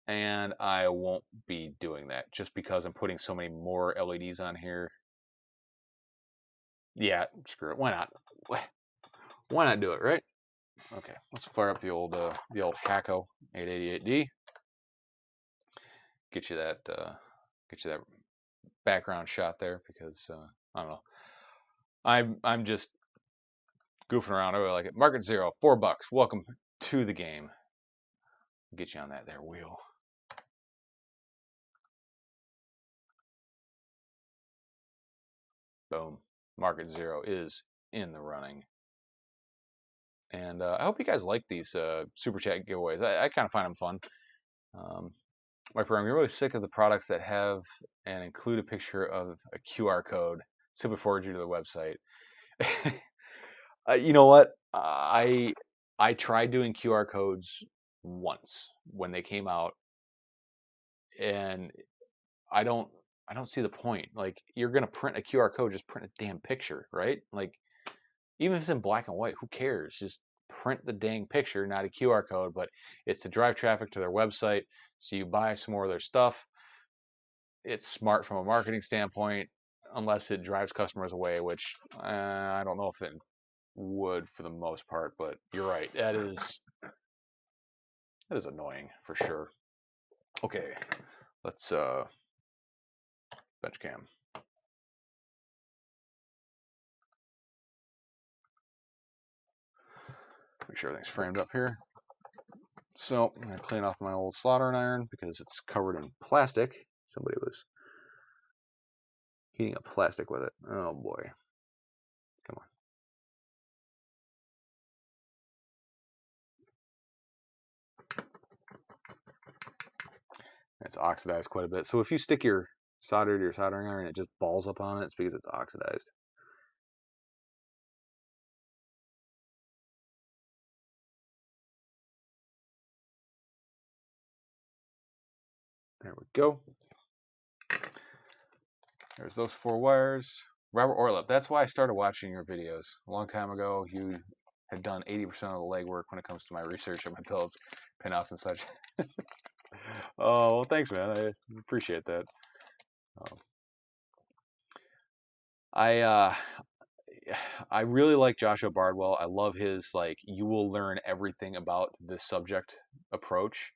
and I won't be doing that just because I'm putting so many more LEDs on here. Yeah, screw it. Why not? Why not do it, right? Okay, let's fire up the old Hacko 888D. Get you that background shot there because I don't know. I'm just goofing around. I really like it. Market Zero, $4. Welcome to the game. Get you on that there wheel. Boom. Market Zero is in the running. And I hope you guys like these super chat giveaways. I kind of find them fun. My program, you're really sick of the products that have and include a picture of a QR code. Simply forward you to the website. You know what? I tried doing QR codes once when they came out, and I don't see the point. Like, you're gonna print a QR code, just print a damn picture, right? Like, even if it's in black and white, who cares? Just print the dang picture, not a QR code. But it's to drive traffic to their website, so you buy some more of their stuff. It's smart from a marketing standpoint, unless it drives customers away, which I don't know if it would for the most part. But you're right, that is annoying for sure. Okay, let's bench cam. Make sure everything's framed up here. So I'm gonna clean off my old soldering iron because it's covered in plastic. Somebody was heating up plastic with it. Oh boy. Come on. It's oxidized quite a bit. So if you stick your solder to your soldering iron and it just balls up on it, it's because it's oxidized. There we go. There's those 4 wires. Robert Orlip, that's why I started watching your videos. A long time ago, you had done 80% of the legwork when it comes to my research of my builds, pinouts and such. Oh, well, thanks, man. I appreciate that. I really like Joshua Bardwell. I love his, like, you will learn everything about this subject approach.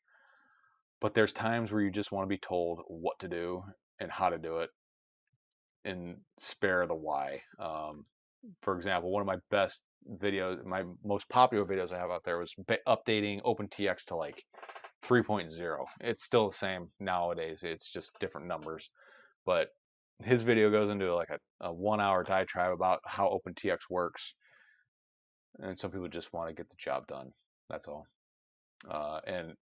But there's times where you just want to be told what to do and how to do it and spare the why. For example, one of my best videos, my most popular videos I have out there was updating OpenTX to like 3.0. It's still the same nowadays. It's just different numbers. But his video goes into like a 1-hour diatribe about how OpenTX works. And some people just want to get the job done. That's all. And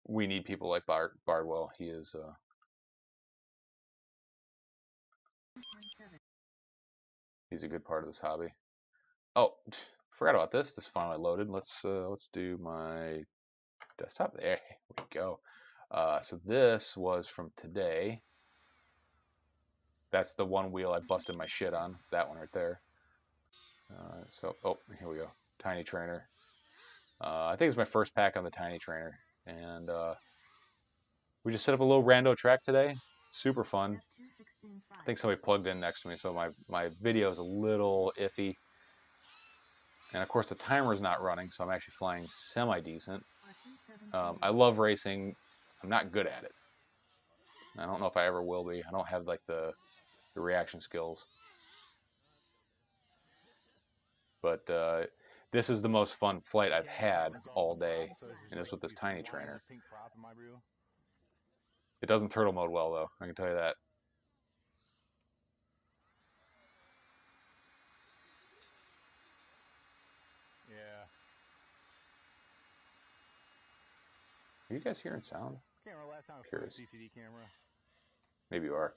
we need people like Bardwell. He is he's a good part of this hobby. Oh, forgot about this. This finally loaded. Let's do my desktop. There we go. So this was from today. That's the one wheel I busted my shit on. That one right there. Oh, here we go. Tinytrainer. I think it's my first pack on the Tinytrainer, and we just set up a little rando track today. Super fun. I think somebody plugged in next to me, so my video is a little iffy. And of course the timer is not running, so I'm actually flying semi-decent. I love racing. I'm not good at it. I don't know if I ever will be. I don't have like the reaction skills. But this is the most fun flight I've had all day, and it's with this Tinytrainer. It doesn't turtle mode well though, I can tell you that. Yeah. Are you guys hearing sound? Can't remember last time I Curious. flew a CCD camera. Maybe you are.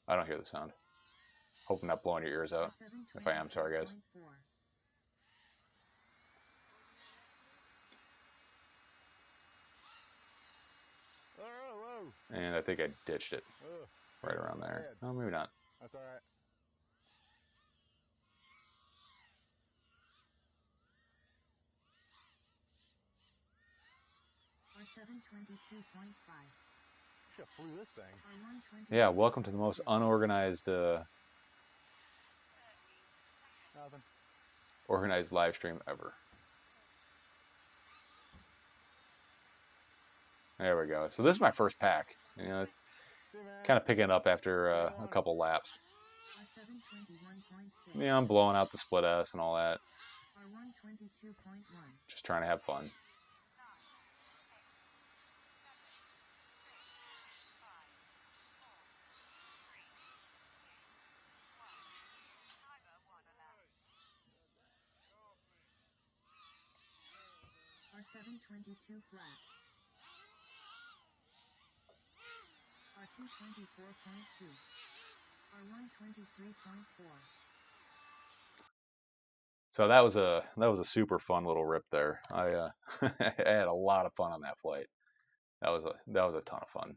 I don't hear the sound. Hope I'm not blowing your ears out. If I am, sorry guys. Whoa. And I think I ditched it Oh, right around there. Oh, maybe not. that's alright. Should have flew this thing. Yeah, welcome to the most unorganized Nothing. organized live stream ever. There we go. So this is my first pack. You know, it's kind of picking up after a couple laps. Yeah, I'm blowing out the split S and all that. Just trying to have fun. R722 flat. R224.2. R123.4. So that was a super fun little rip there. I I had a lot of fun on that flight. That was a ton of fun.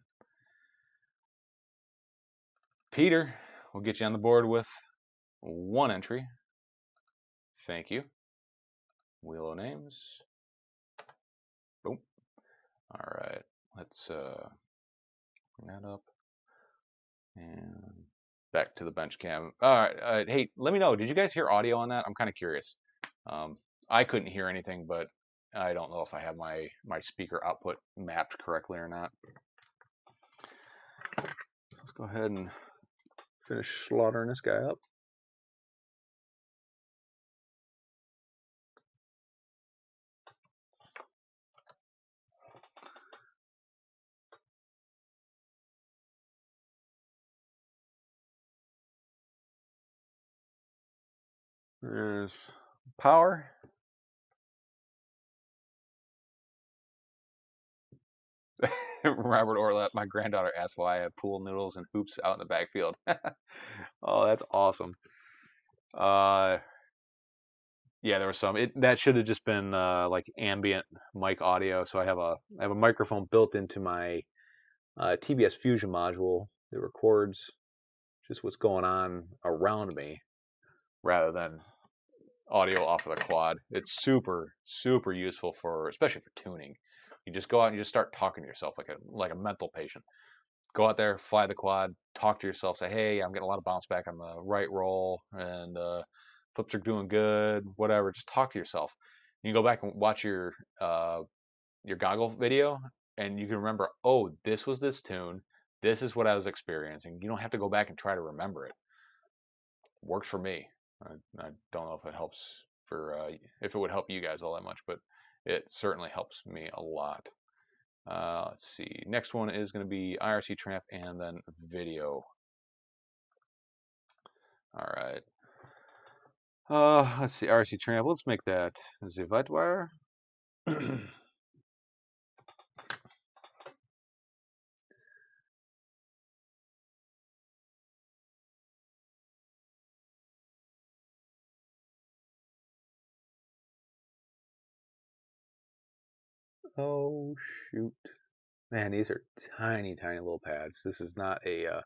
Peter, we'll get you on the board with one entry. Thank you. Wheel of names. Boom. All right. Let's bring that up and back to the bench cam. All right. Hey, let me know. Did you guys hear audio on that? I'm kind of curious. I couldn't hear anything, but I don't know if I have my speaker output mapped correctly or not. Let's go ahead and finish slaughtering this guy up. There's power. Robert Orlett, my granddaughter asked why I have pool noodles and hoops out in the backfield. Oh, that's awesome. Yeah, there was some. That should have just been like ambient mic audio. So I have a microphone built into my TBS Fusion module that records just what's going on around me rather than audio off of the quad. It's super useful for, especially for tuning. You just go out and you just start talking to yourself like a mental patient. Go out there, fly the quad, talk to yourself, say, hey, I'm getting a lot of bounce back on the right roll, and flips are doing good, whatever. Just talk to yourself. You can go back and watch your goggle video, and you can remember, oh, this was this tune. This is what I was experiencing. You don't have to go back and try to remember it. Works for me. I don't know if it helps if it would help you guys all that much, but it certainly helps me a lot. Let's see. Next one is going to be IRC Tramp and then video. All right. Let's see. IRC Tramp. Let's make that Zivet wire. Oh shoot, man! These are tiny little pads. This is not a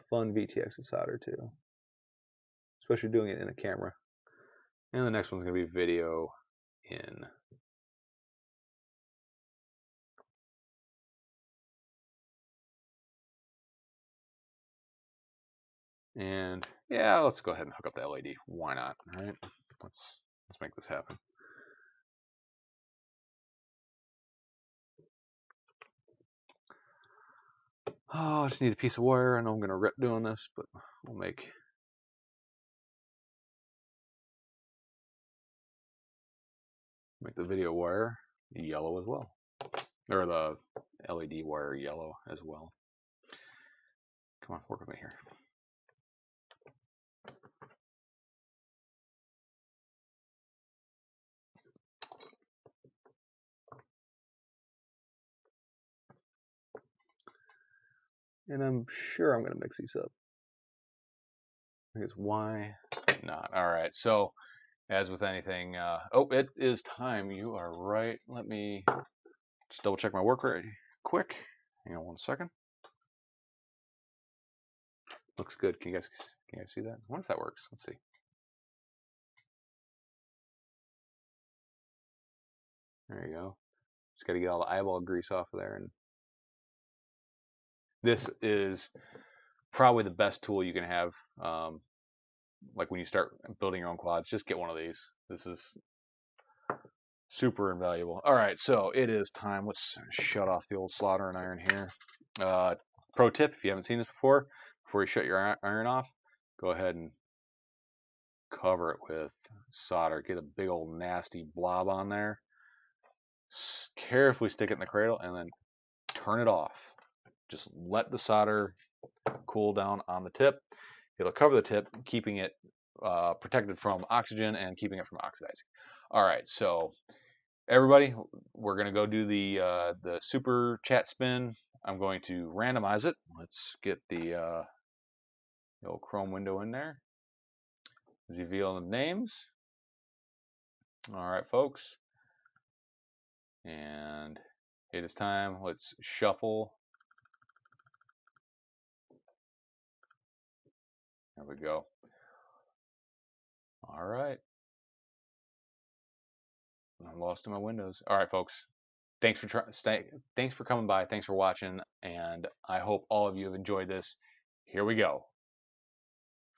fun VTX to solder to, especially doing it in a camera. And the next one's gonna be video in. And yeah, let's go ahead and hook up the LED. Why not? All right, let's make this happen. Oh, I just need a piece of wire. I know I'm going to rip doing this, but we'll make the video wire yellow as well, or the LED wire yellow as well. Come on, work with me here. And I'm sure I'm going to mix these up. I guess why not? All right, so as with anything, oh, it is time. You are right. Let me just double check my work rate quick. Hang on 1 second. Looks good. Can you guys see that? I wonder if that works. Let's see. There you go. Just got to get all the eyeball grease off of there. And this is probably the best tool you can have. Like when you start building your own quads, just get one of these. This is super invaluable. All right, so it is time. Let's shut off the old soldering iron here. Pro tip, if you haven't seen this before you shut your iron off, go ahead and cover it with solder. Get a big old nasty blob on there. Carefully stick it in the cradle and then turn it off. Just let the solder cool down on the tip. It'll cover the tip, keeping it protected from oxygen and keeping it from oxidizing. All right, so everybody, we're going to go do the super chat spin. I'm going to randomize it. Let's get the old Chrome window in there. Reveal the names. All right, folks. And it is time. Let's shuffle. There we go. All right. I'm lost in my windows. All right, folks. Thanks for coming by. Thanks for watching, and I hope all of you have enjoyed this. Here we go.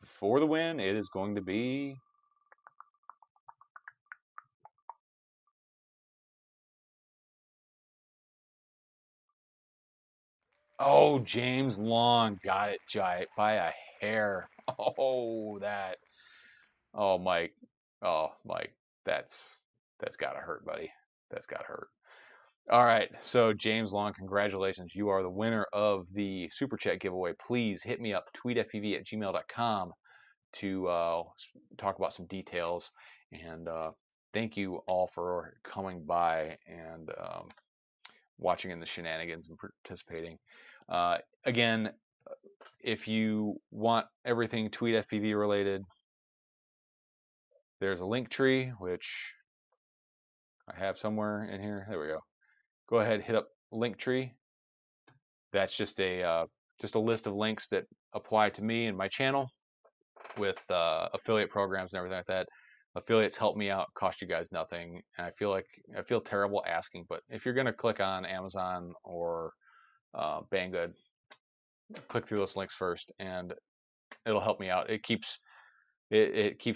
For the win, it is going to be James Long. Got it, Giant, by a hair. Mike. Oh, Mike, that's gotta hurt, buddy. That's gotta hurt. All right, so James Long, congratulations. You are the winner of the Super Chat giveaway. Please hit me up, tweetfpv@gmail.com, to talk about some details. And thank you all for coming by and watching in the shenanigans and participating. Again, if you want everything Tweet FPV related, there's a link tree, which I have somewhere in here. There we go. Go ahead, hit up Linktree. That's just a list of links that apply to me and my channel with affiliate programs and everything like that. Affiliates help me out, cost you guys nothing. And I feel terrible asking, but if you're gonna click on Amazon or Banggood, click through those links first, and it'll help me out. It keeps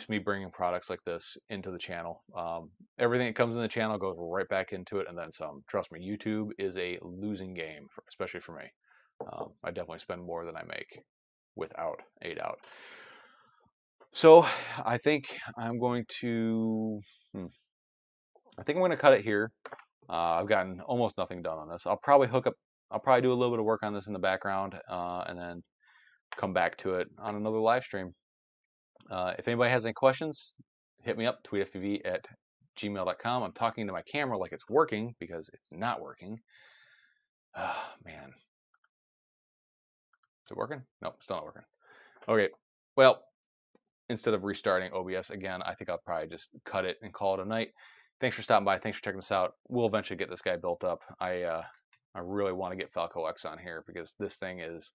me bringing products like this into the channel. Everything that comes in the channel goes right back into it and then some. Trust me, YouTube is a losing game, especially for me. I definitely spend more than I make without AID-out. So I think I'm going to cut it here. I've gotten almost nothing done on this. I'll probably do a little bit of work on this in the background, and then come back to it on another live stream. If anybody has any questions, hit me up, tweetfpv@gmail.com. I'm talking to my camera like it's working because it's not working. Man. Is it working? Nope, still not working. Okay, well, instead of restarting OBS again, I think I'll probably just cut it and call it a night. Thanks for stopping by. Thanks for checking this out. We'll eventually get this guy built up. I really want to get Falco X on here because this thing is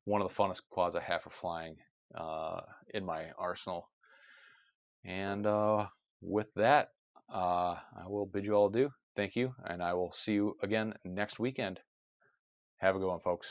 one of the funnest quads I have for flying in my arsenal. And with that, I will bid you all adieu. Thank you, and I will see you again next weekend. Have a good one, folks.